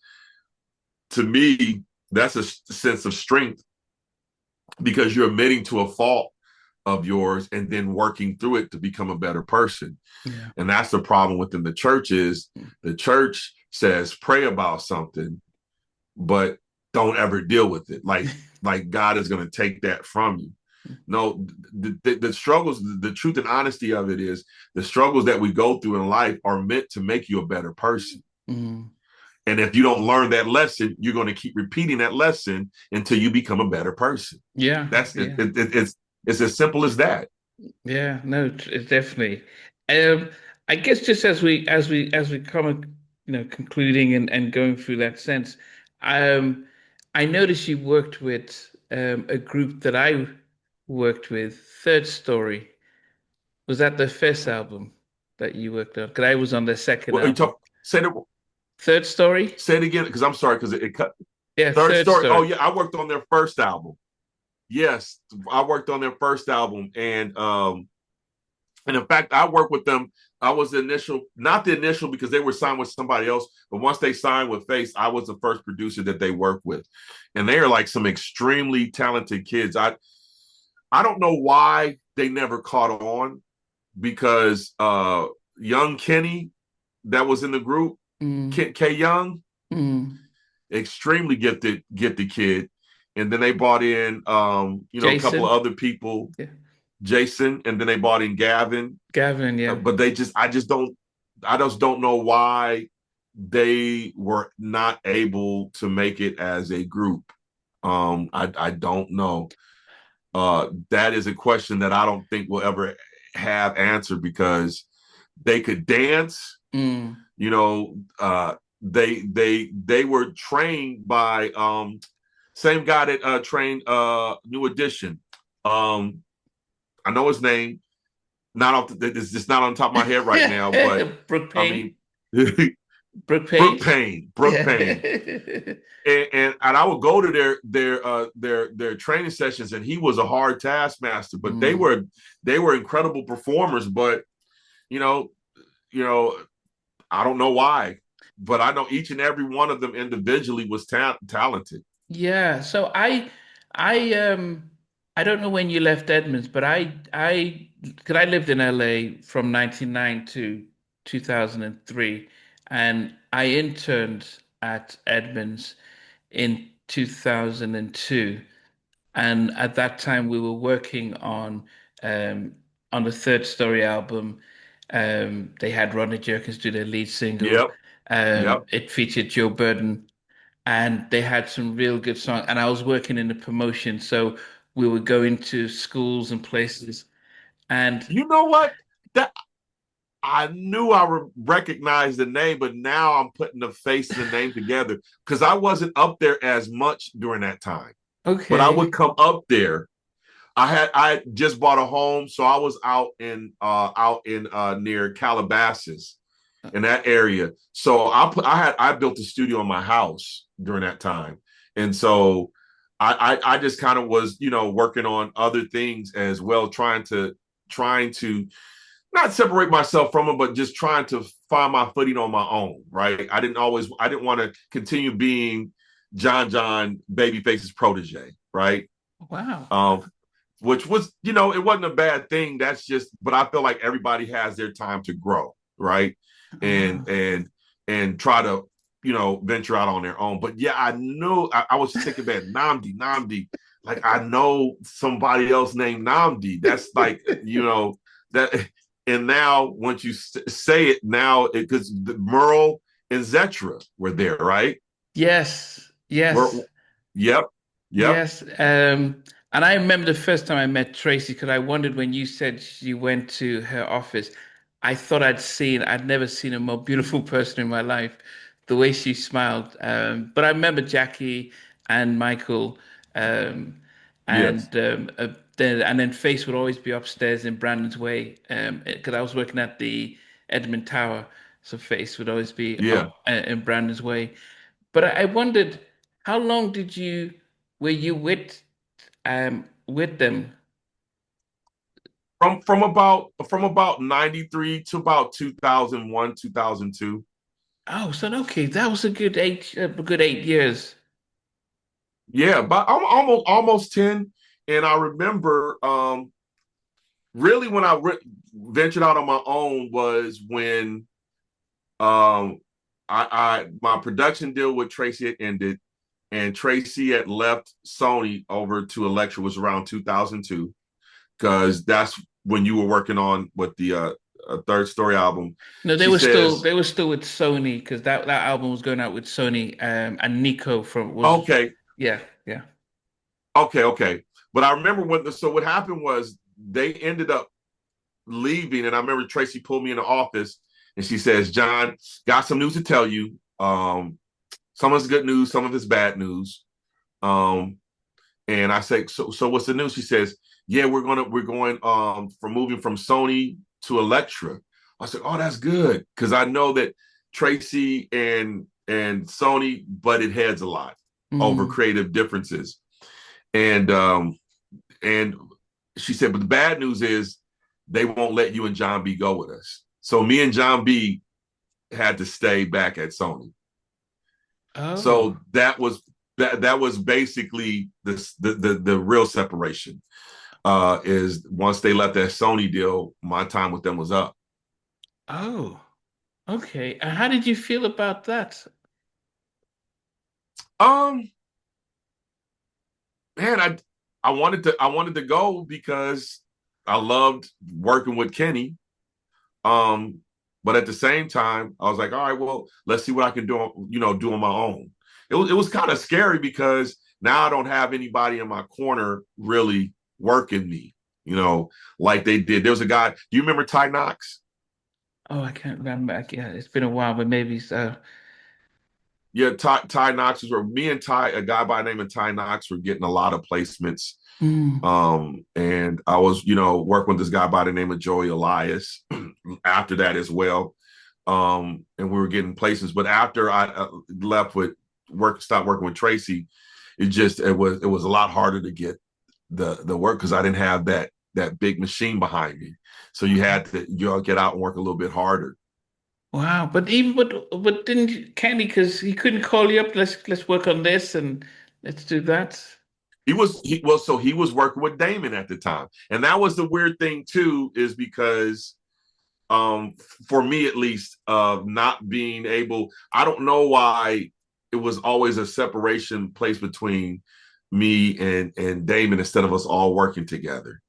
To me, that's a sense of strength, because you're admitting to a fault of yours and then working through it to become a better person. Yeah. And that's the problem within the church is the church says pray about something, but don't ever deal with it. Like God is going to take that from you. No, the struggles, the truth and honesty of it is the struggles that we go through in life are meant to make you a better person. Mm. And if you don't learn that lesson, you're going to keep repeating that lesson until you become a better person. Yeah. That's it. Yeah. It's as simple as that. Yeah. No, it's definitely. Um, I guess just as we come, concluding and going through that sense, um, I noticed you worked with a group that I worked with, Third Story. Was that the first album that you worked on? Because I was on the second Well, you album. talk, say it Third Story? say it again, because I'm sorry, because it cut. Yeah, Third Third Story. Oh Story. yeah, I worked on their first album. Yes, I worked on their first album, and in fact, I worked with them. I was the initial, not the initial because they were signed with somebody else, but once they signed with Face, I was the first producer that they worked with. And they are like some extremely talented kids. I don't know why they never caught on, because young Kenny that was in the group, Mm, K Young, mm. extremely gifted kid. And then they brought in a couple of Jason? other people, Yeah. Jason, and then they brought in Gavin. Gavin, yeah. But I just don't. I just don't know why they were not able to make it as a group. I don't know. That is a question that I don't think we'll ever have answered because they could dance. Mm. You know, they were trained by same guy that trained New Edition. Um, I know his name. Not off. It's just not on top of my head right now. But Brooke I Payne. mean, Brooke Brooke Page. Payne. Brooke Payne. Yeah. And I would go to their training sessions, and he was a hard taskmaster. But Mm. they were incredible performers. But you know, you know, I don't know why, but I know each and every one of them individually was talented. Yeah. So I don't know when you left Edmonds, but because I lived in LA from 99 to 2003, and I interned at Edmonds in 2002. And at that time, we were working um, on the Third Story album. They had Rodney Jerkins do their lead single. Yep, yep. It featured Joe Burden, and they had some real good songs. And I was working in the promotion, so we would go into schools and places. And You know what? That I knew I recognized the name, but now I'm putting the face and the name together because I wasn't up there as much during that time. But I okay, would come up there. I just bought a home, so I was out in near Calabasas in that area. So I built a studio in my house during that time, and so I just kind of was working on other things as well, trying to not separate myself from them, but just trying to find my footing on my own. Right? I didn't want to continue being Jon-John Babyface's protege. Right? wow, Um, which was, it wasn't a bad thing. That's just, but I feel like everybody has their time to grow, right? And wow. and try to, venture out on their own. But yeah, I knew I was thinking about Nnamdi. Like I know somebody else named Nnamdi. That's like, that. And now once you say it, now because Merle and Zetra were there, right? Yes, We're, yes. yep, yep, Yes, and I remember the first time I met Tracy because I wondered when you said you went to her office. I thought I'd never seen a more beautiful person in my life, the way she smiled. But I remember Jackie and Michael, um, yes, and then Face would always be upstairs in Brandon's Way, because I was working at the Edmund Tower, so Face would always be yeah. up in Brandon's Way. But I wondered, how long were you with them? From about 93 to about 2001, 2002. Oh, so okay, that was a good 8 years. Yeah, but I'm almost 10. And I remember really when ventured out on my own was when um I my production deal with Tracy had ended, and Tracy had left Sony over to Elektra was around 2002, because that's when you were working on with the Third Story album. No, She says, they were still with Sony because that album was going out with Sony, and Nico from was okay, yeah, yeah. okay. But I remember so what happened was they ended up leaving, and I remember Tracy pulled me in the office and she says, John, got some news to tell you. Some of it's good news, some of it's bad news. Um, and I say, so what's the news? She says, yeah, we're going from moving from Sony to Elektra. I said, oh, that's good, because I know that Tracy and Sony butted heads a lot over Mm. creative differences. And and she said, but the bad news is they won't let you and John B go with us. So me and John B had to stay back at Sony. Oh, So that was basically the real separation. Is once they left that Sony deal, my time with them was up. oh, okay. And how did you feel about that? Um, man, I wanted to go because I loved working with Kenny. Um, But at the same time, I was like, all right, well, let's see what I can do, do on my own. It was kind of scary because now I don't have anybody in my corner really working me, like they did. There was a guy. Do you remember Ty Knox? Oh, I can't remember. Yeah, it's been a while, but maybe so. Yeah, Ty Knox was where me and Ty, a guy by the name of Ty Knox, were getting a lot of placements. Mm. And I was, working with this guy by the name of Joey Elias after that as well. And we were getting placements. But after I left with stopped working with Tracy, it was a lot harder to get the work because I didn't have that big machine behind me. So you had to get out and work a little bit harder. Wow, but didn't Kenny because he couldn't call you up. Let's work on this and let's do that. So he was working with Damon at the time. And that was the weird thing too, is because for me at least, not being able, I don't know why it was always a separation place between me and Damon instead of us all working together.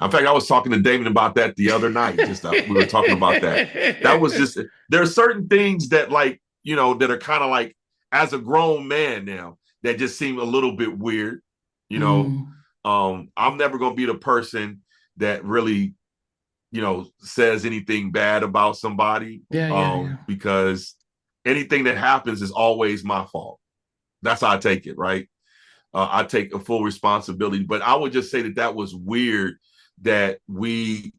In fact, I was talking to Damon about that the other night. Just we were talking about that. That was just, there are certain things that that are kind of like, as a grown man now, that just seem a little bit weird. You know, Mm. I'm never going to be the person that really says anything bad about somebody, Yeah, yeah, yeah. because anything that happens is always my fault. That's how I take it, right? I take a full responsibility. But I would just say that was weird that we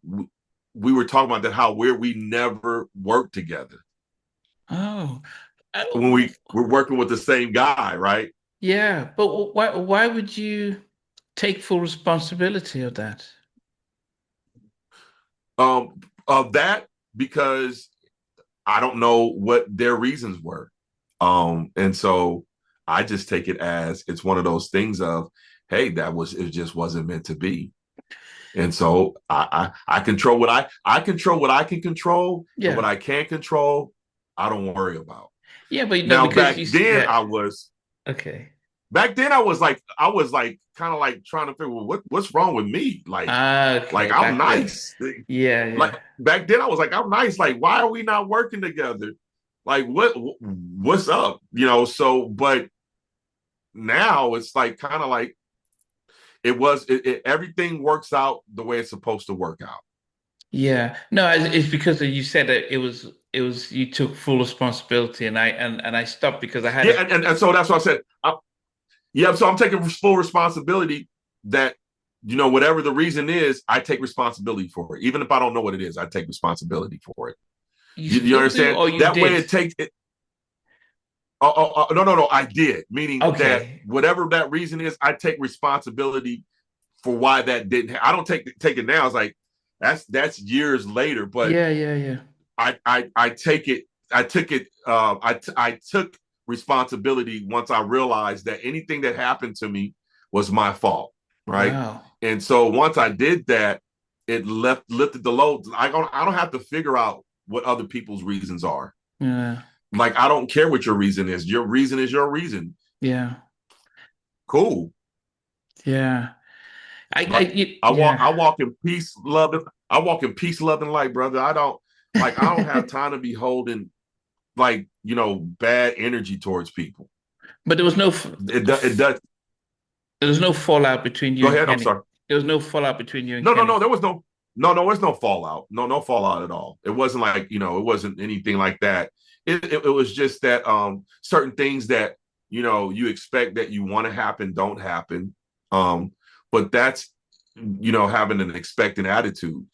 were talking about that, how weird we never worked together Oh, when oh, we were working with the same guy, right? yeah. But why would you take full responsibility of that? Of that, because I don't know what their reasons were. And so I just take it as it's one of those things of, hey, it just wasn't meant to be. And so I control I control what I can control, and what Yeah, I can't control, I don't worry about. yeah. But Now because yeah. Okay. back then I was like kind of like trying to figure, well, what's wrong with me? Ah, Like okay. I'm Back then. nice. Yeah, Like yeah. back then I was like, I'm nice. Like, why are we not working together? Like what's up? So but now it's like kind of like everything works out the way it's supposed to work out. Yeah. No, it's because you said that it was you took full responsibility and I stopped because I had Yeah, a and so that's what I said. Yeah, so I'm taking full responsibility that, whatever the reason is, I take responsibility for it. Even if I don't know what it is, I take responsibility for it. you You still do understand? or you That way did? it takes it. No, no, no, I did. Meaning that Okay. whatever that reason is, I take responsibility for why that didn't. I don't take it now. It's like that's years later, but Yeah, yeah, yeah. I take it. I took it. I took responsibility once I realized that anything that happened to me was my fault, right? Wow. And so once I did that, it lifted the load. I don't have to figure out what other people's reasons are. Yeah. Like, I don't care what your reason is. Your reason is your reason. Yeah. Cool. Yeah. Like, Yeah. I walk in peace, love. I walk in peace, love, and light, brother. I don't have time to be holding bad energy towards people. But It does. there was no fallout between you Go and ahead. I'm Kenny. sorry. There was no fallout between you and No, no, Kenny. no. There was no. There's no fallout. No fallout at all. It wasn't like it wasn't anything like that. It was just that certain things that you expect that you want to happen don't happen. But that's having an expectant attitude.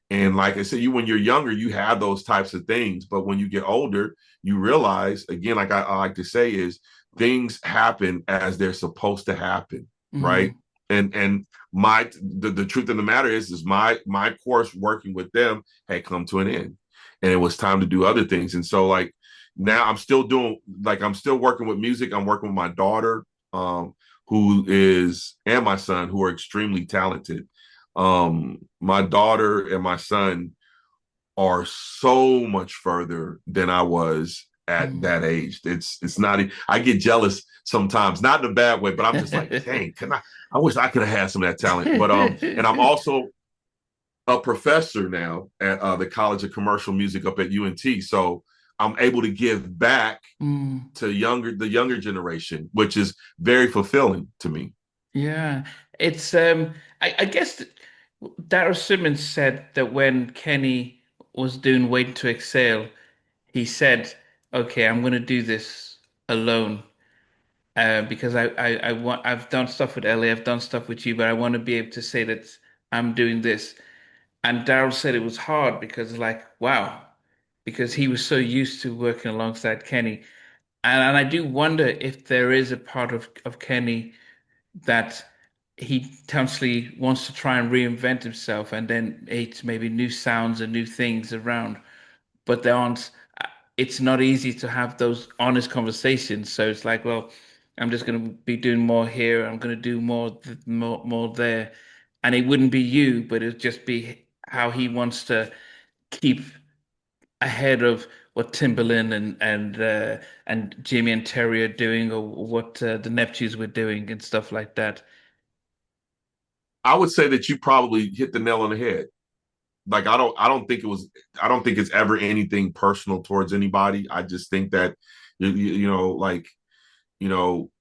And like I said, when you're younger, you have those types of things. But when you get older, you realize, again, like I like to say, is things happen as they're supposed to happen, right? Mm. And the truth of the matter is my course working with them had come to an end, and it was time to do other things. And so like now I'm still working with music. I'm working with my daughter, and my son, who are extremely talented. My daughter and my son are so much further than I was at Mm. that age. It's not. I get jealous sometimes, not in a bad way, but I'm just like, dang, I wish I could have had some of that talent. But and I'm also a professor now at the College of Commercial Music up at UNT. So I'm able to give back Mm, to the younger generation, which is very fulfilling to me. yeah. It's I guess Darryl Simmons said that when Kenny was doing Wait to Exhale, he said, "Okay, I'm going to do this alone because I want I've done stuff with LA, I've done stuff with you, but I want to be able to say that I'm doing this." And Darryl said it was hard because like, wow, because he was so used to working alongside Kenny. And I do wonder if there is a part of Kenny that he constantly wants to try and reinvent himself and then it's maybe new sounds and new things around. But there aren't, it's not easy to have those honest conversations. So it's like, well, I'm just going to be doing more here. I'm going to do more there. And it wouldn't be you, but it'd just be how he wants to keep ahead of what Timberland and Jimmy and Terry are doing, or what the Neptunes were doing, and stuff like that. I would say that you probably hit the nail on the head. Like I don't think it's ever anything personal towards anybody. I just think that you know, like, you know,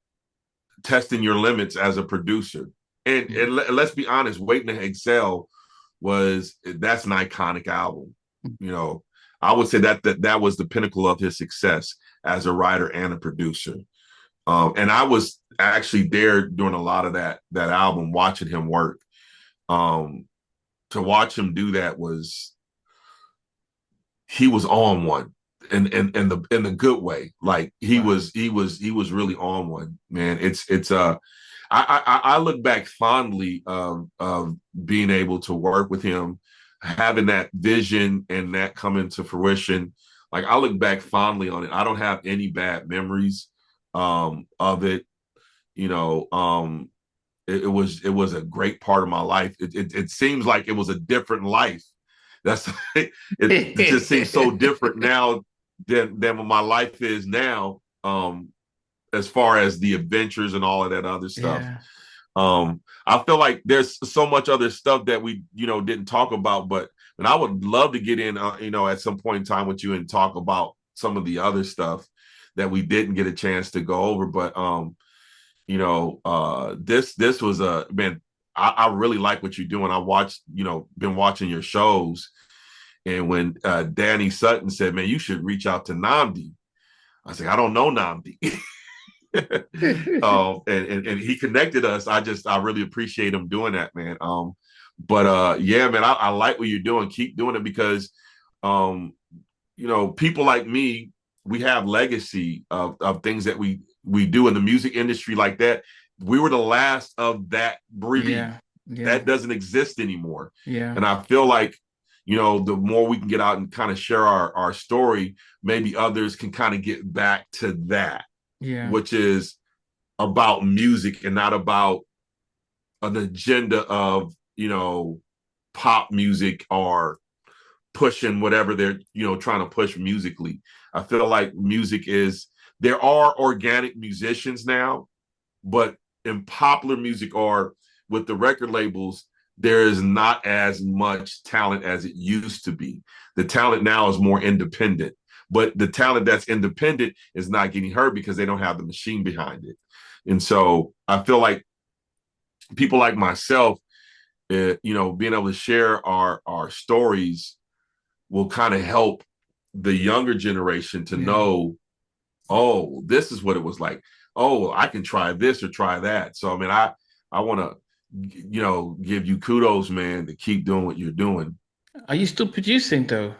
testing your limits as a producer. And let's be honest, Waiting to Excel that's an iconic album. You know, I would say that was the pinnacle of his success as a writer and a producer. And I was actually there during a lot of that album, watching him work. Um, to watch him do that was he was on one in the good way. Like Wow. he was really on one, man. It's I look back fondly of being able to work with him, having that vision and that coming to fruition. Like I look back fondly on it. I don't have any bad memories of it. You know, it was a great part of my life. It seems like it was a different life. That's it just seems so different now than what my life is now. As far as the adventures and all of that other stuff. Yeah. I feel like there's so much other stuff that we, didn't talk about, but and I would love to get in, at some point in time with you and talk about some of the other stuff that we didn't get a chance to go over. But this was a man. I really like what you're doing. I watched, been watching your shows, and when Danny Sutton said, "Man, you should reach out to Nnamdi," I said, "I don't know Nnamdi." And he connected us. I really appreciate him doing that, man. But yeah, man, I like what you're doing. Keep doing it because um, people like me, we have legacy of things that we do in the music industry like that. We were the last of that breed. Yeah. Yeah. That doesn't exist anymore. Yeah. And I feel like, the more we can get out and kind of share our story, maybe others can kind of get back to that, Yeah. which is about music and not about an agenda of, pop music or pushing whatever they're, trying to push musically. I feel like there are organic musicians now, but in popular music or with the record labels, there is not as much talent as it used to be. The talent now is more independent, but the talent that's independent is not getting heard because they don't have the machine behind it. And so I feel like people like myself, being able to share our stories will kind of help the younger generation to Yeah. know, oh, this is what it was like. Oh, I can try this or try that. So I mean, I want to, give you kudos, man, to keep doing what you're doing. Are you still producing though?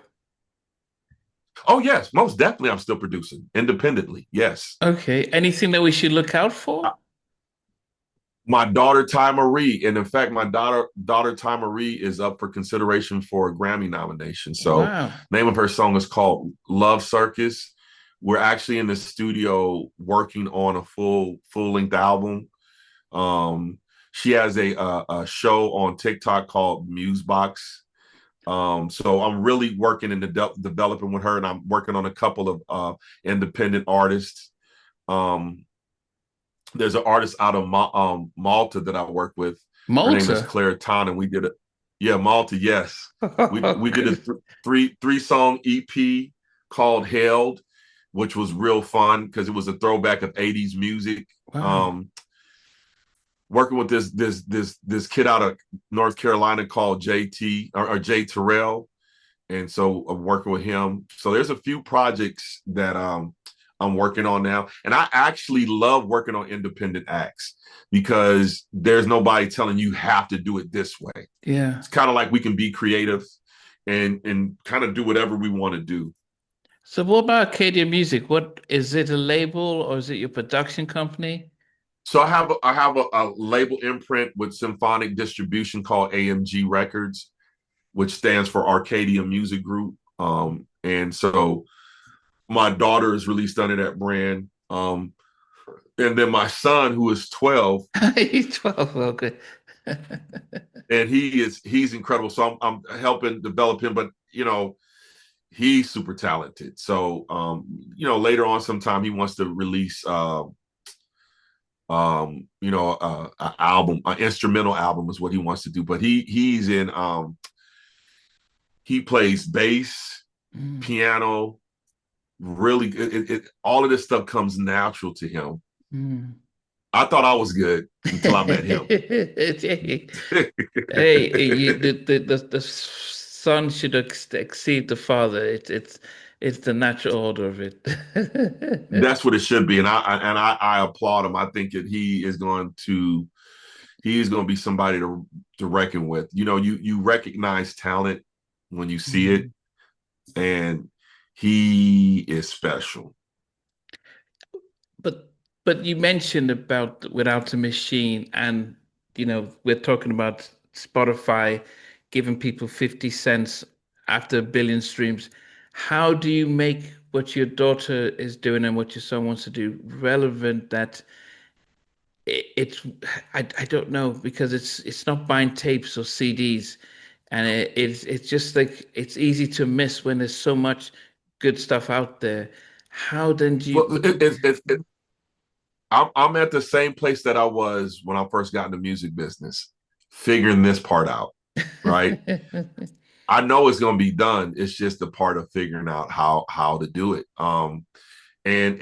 Oh yes, most definitely, I'm still producing independently. Yes. Okay. Anything that we should look out for? My daughter Ty Marie, and in fact, my daughter Ty Marie is up for consideration for a Grammy nomination. So, Wow. name of her song is called "Love Circus." We're actually in the studio working on a full length album. Um, she has a show on TikTok called Musebox. So I'm really working and developing with her, and I'm working on a couple of independent artists. Um, there's an artist out of Malta that I work with. Her name is Malta. Claire Ton, and we did it. Yeah, Malta. Yes, we did a three song EP called "Held," which was real fun because it was a throwback of '80s music. Wow. Um, Working with this kid out of North Carolina called JT or Jay Terrell, and so I'm working with him. So there's a few projects that I'm working on now, and I actually love working on independent acts because there's nobody telling you have to do it this way. Yeah. It's kind of like we can be creative and kind of do whatever we want to do. So what about Arcadia Music? What is it, a label or is it your production company? So I have a label imprint with symphonic distribution called AMG Records, which stands for Arcadia Music Group. And so my daughter is released under that brand. And then my son, who is 12, He's 12. Well, good. and he's incredible. So I'm helping develop him, but he's super talented. So later on sometime he wants to release an album, an instrumental album is what he wants to do. But he plays bass, Mm, piano, really all of this stuff comes natural to him. mm. I thought I was good until I met him. Hey, the son should exceed the father. It's the natural order of it. That's what it should be, and I applaud him. I think that he's going to be somebody to reckon with. You recognize talent when you see it, Mm. and he is special. But but you mentioned about Without a Machine, and we're talking about Spotify giving people 50 cents after a billion streams. How do you make what your daughter is doing and what your son wants to do relevant that it's I don't know because it's not buying tapes or CDs, and it's just like it's easy to miss when there's so much good stuff out there. How then do Well, you? I'm at the same place that I was when I first got in the music business, figuring this part out. Right, I know it's going to be done. It's just the part of figuring out how to do it. And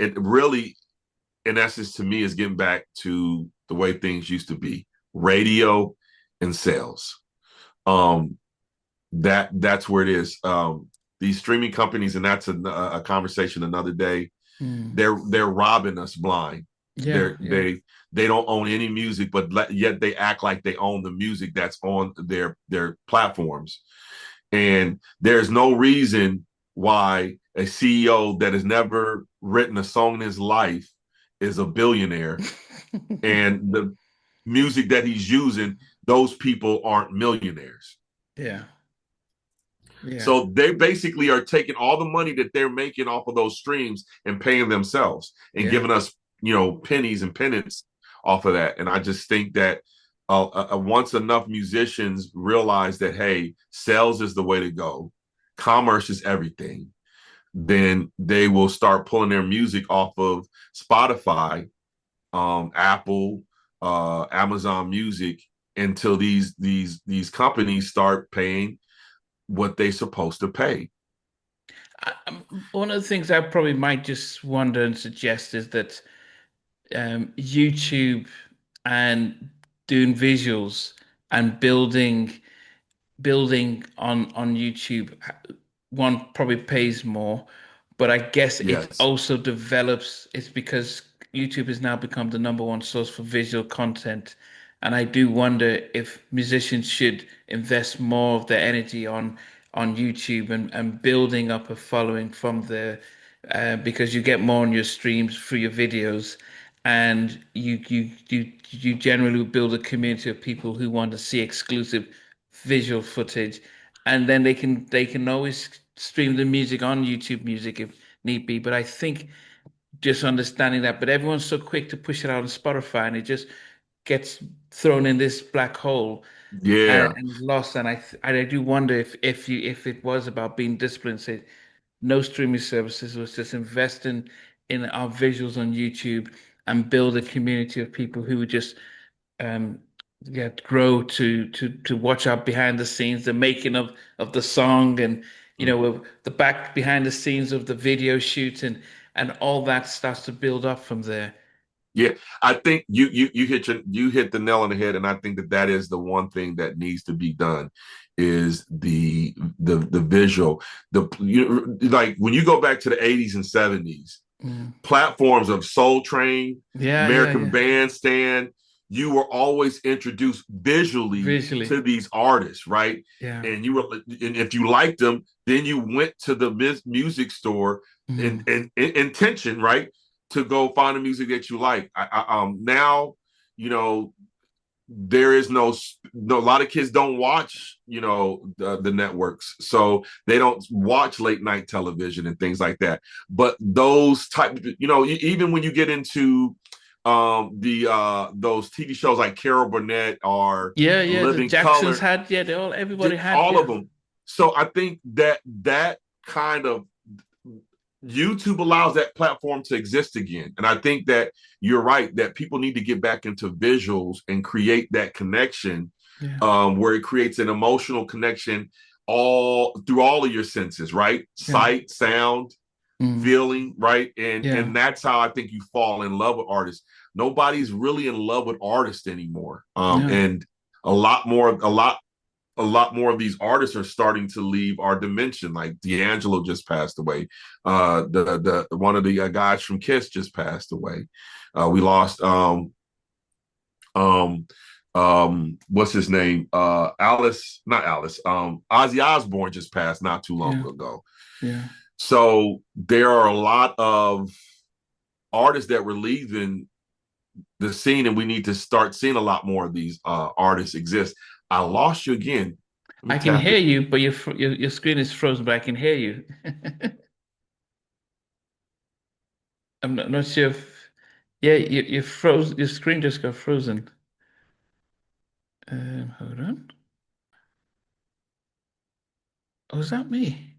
it really, in essence, to me, is getting back to the way things used to be: radio and sales. Um, that's where it is. These streaming companies, and that's a conversation another day. Hmm. They're robbing us blind. Yeah, They're yeah, they don't own any music, but yet they act like they own the music that's on their platforms. And there's no reason why a CEO that has never written a song in his life is a billionaire, and the music that he's using, those people aren't millionaires. yeah, yeah, So they basically are taking all the money that they're making off of those streams and paying themselves and yeah. giving us, pennies and pennants off of that. And I just think that once enough musicians realize that, hey, sales is the way to go, commerce is everything, then they will start pulling their music off of Spotify, Apple, Amazon Music, until these companies start paying what they're supposed to pay. One of the things I probably might just wonder and suggest is that YouTube and doing visuals and building on YouTube, one probably pays more, but I guess it Yes. also develops. It's because YouTube has now become the number one source for visual content, and I do wonder if musicians should invest more of their energy on YouTube and building up a following from there, because you get more on your streams through your videos, and you generally build a community of people who want to see exclusive visual footage, and then they can always stream the music on YouTube Music if need be. But I think just understanding that, but everyone's so quick to push it out on Spotify, and it just gets thrown in this black hole Yeah. and is lost. And I do wonder if it was about being disciplined, say no streaming services, was just investing in our visuals on YouTube and build a community of people who would just um yeah, grow to watch out behind the scenes, the making of the song, and the back behind the scenes of the video shoot, and all that starts to build up from there. Yeah, I think you hit the nail on the head, and I think that that is the one thing that needs to be done is the visual. Like when you go back to the 80s and 70s, Mm. platforms of Soul Train, Yeah, yeah, American yeah. Bandstand, you were always introduced visually Visually. to these artists, right? Yeah. And if you liked them, then you went to the music store Mm. in intention, right, to go find the music that you like. Now, you know, there is no, a lot of kids don't watch the networks, so they don't watch late night television and things like that. But those type, even when you get into the those TV shows like Carol Burnett or Yeah, yeah. The Living Jacksons Color, had, yeah, everybody had, all of yeah. them. So I think that kind of YouTube allows that platform to exist again. And I think that you're right that people need to get back into visuals and create that connection, Yeah. where it creates an emotional connection all through all of your senses, right? Yeah. Sight, sound, Mm. feeling, right? And Yeah. that's how I think you fall in love with artists. Nobody's really in love with artists anymore. No. And a lot more, a lot more of these artists are starting to leave our dimension. Like D'Angelo just passed away. The one of the guys from Kiss just passed away. We lost um what's his name? Alice, not Alice. Ozzy Osbourne just passed not too long Yeah. ago. Yeah. So there are a lot of artists that were leaving the scene, and we need to start seeing a lot more of these artists exist. I lost you again. Let me I can tap hear it. you, but your screen is frozen, but I can hear you. I'm not sure if yeah, you froze your screen just got frozen. Hold on. Oh, is that me?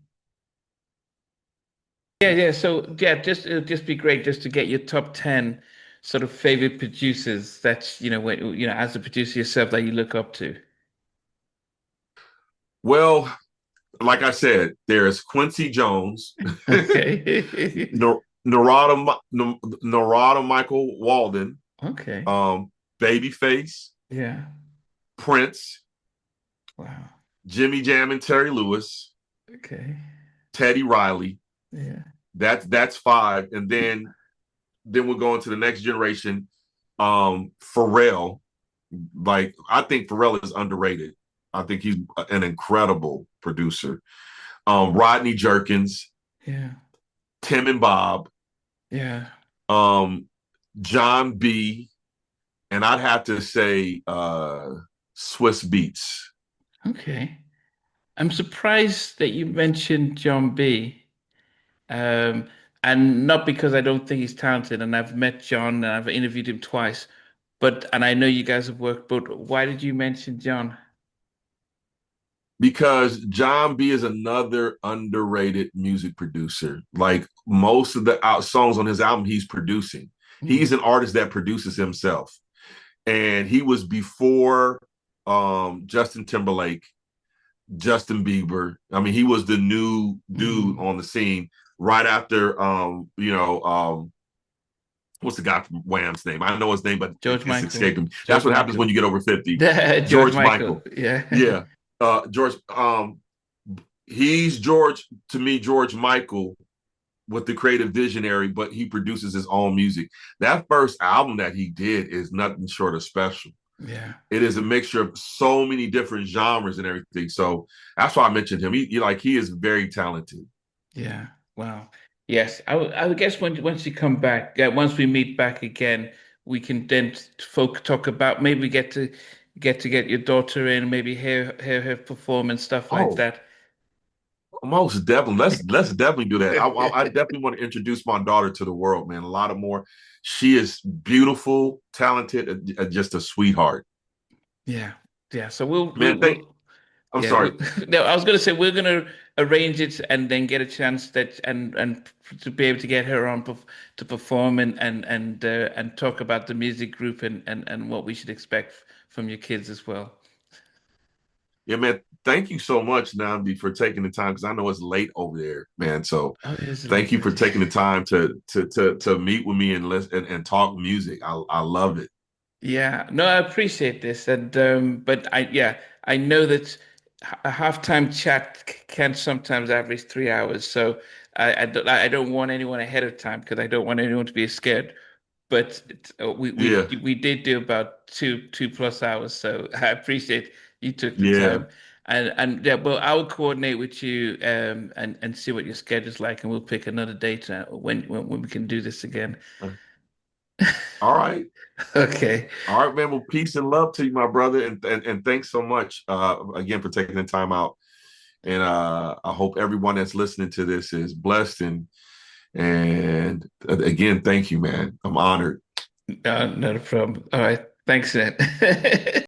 Yeah, yeah. So yeah, it'll just be great just to get your top 10 sort of favorite producers that as a producer yourself that you look up to. Well, like I said, there's Quincy Jones, Okay. Narada Michael Walden, Okay. um, Babyface, Yeah. Prince, Wow. Jimmy Jam and Terry Lewis, Okay. Teddy Riley. Yeah. That's five, and then we're going to the next generation. Pharrell, like I think Pharrell is underrated. I think he's an incredible producer. Rodney Jerkins, Yeah. Tim and Bob, Yeah. um, John B, and I'd have to say Swiss Beats. Okay. I'm surprised that you mentioned John B. Um, and not because I don't think he's talented, and I've met John and I've interviewed him twice, and I know you guys have worked, but why did you mention John? Because John B is another underrated music producer. Like most of the songs on his album, he's producing. He's Hmm. an artist that produces himself, and he was before Justin Timberlake, Justin Bieber. I mean, he was the new dude Hmm. on the scene right after what's the guy from Wham's name? I know his name, but George it's Michael. escaping me. That's George what happens when Michael. you get over 50. George George Michael. Michael. Yeah. Yeah. George he's George to me, George Michael with the creative visionary, but he produces his own music. That first album that he did is nothing short of special. Yeah. It is a mixture of so many different genres and everything. So that's why I mentioned him. He is very talented. Yeah. Wow. Yes. I would guess once you come back, once we meet back again, we can then folk talk about maybe get your daughter in, maybe hear her perform and stuff like Oh, that. most definitely. Let's definitely do that. I definitely want to introduce my daughter to the world, man. A lot of more. She is beautiful, talented, just a sweetheart, Yeah. Yeah. So we'll man. we'll, we'll I'm yeah, sorry. no, I was going to say we're going to arrange it and then get a chance that and to be able to get her on to perform and talk about the music group and what we should expect from your kids as well. Yeah, man. Thank you so much, Nnamdi, for taking the time because I know it's late over there, man. So Oh, it is a thank little you for bit. taking the time to meet with me and listen and talk music. I love it. Yeah, no, I appreciate this, and but I know that a halftime chat can sometimes average 3 hours, so I don't want anyone ahead of time because I don't want anyone to be scared. But Yeah, we did do about two plus hours, so I appreciate you took the yeah. time, and yeah, well, I will coordinate with you and see what your schedule's like, and we'll pick another date when we can do this again. All right. Okay. All right, man. Well, peace and love to you, my brother, and thanks so much again for taking the time out. And I hope everyone that's listening to this is blessed and again, thank you, man. I'm honored. Not a problem. All right. Thanks, Ned.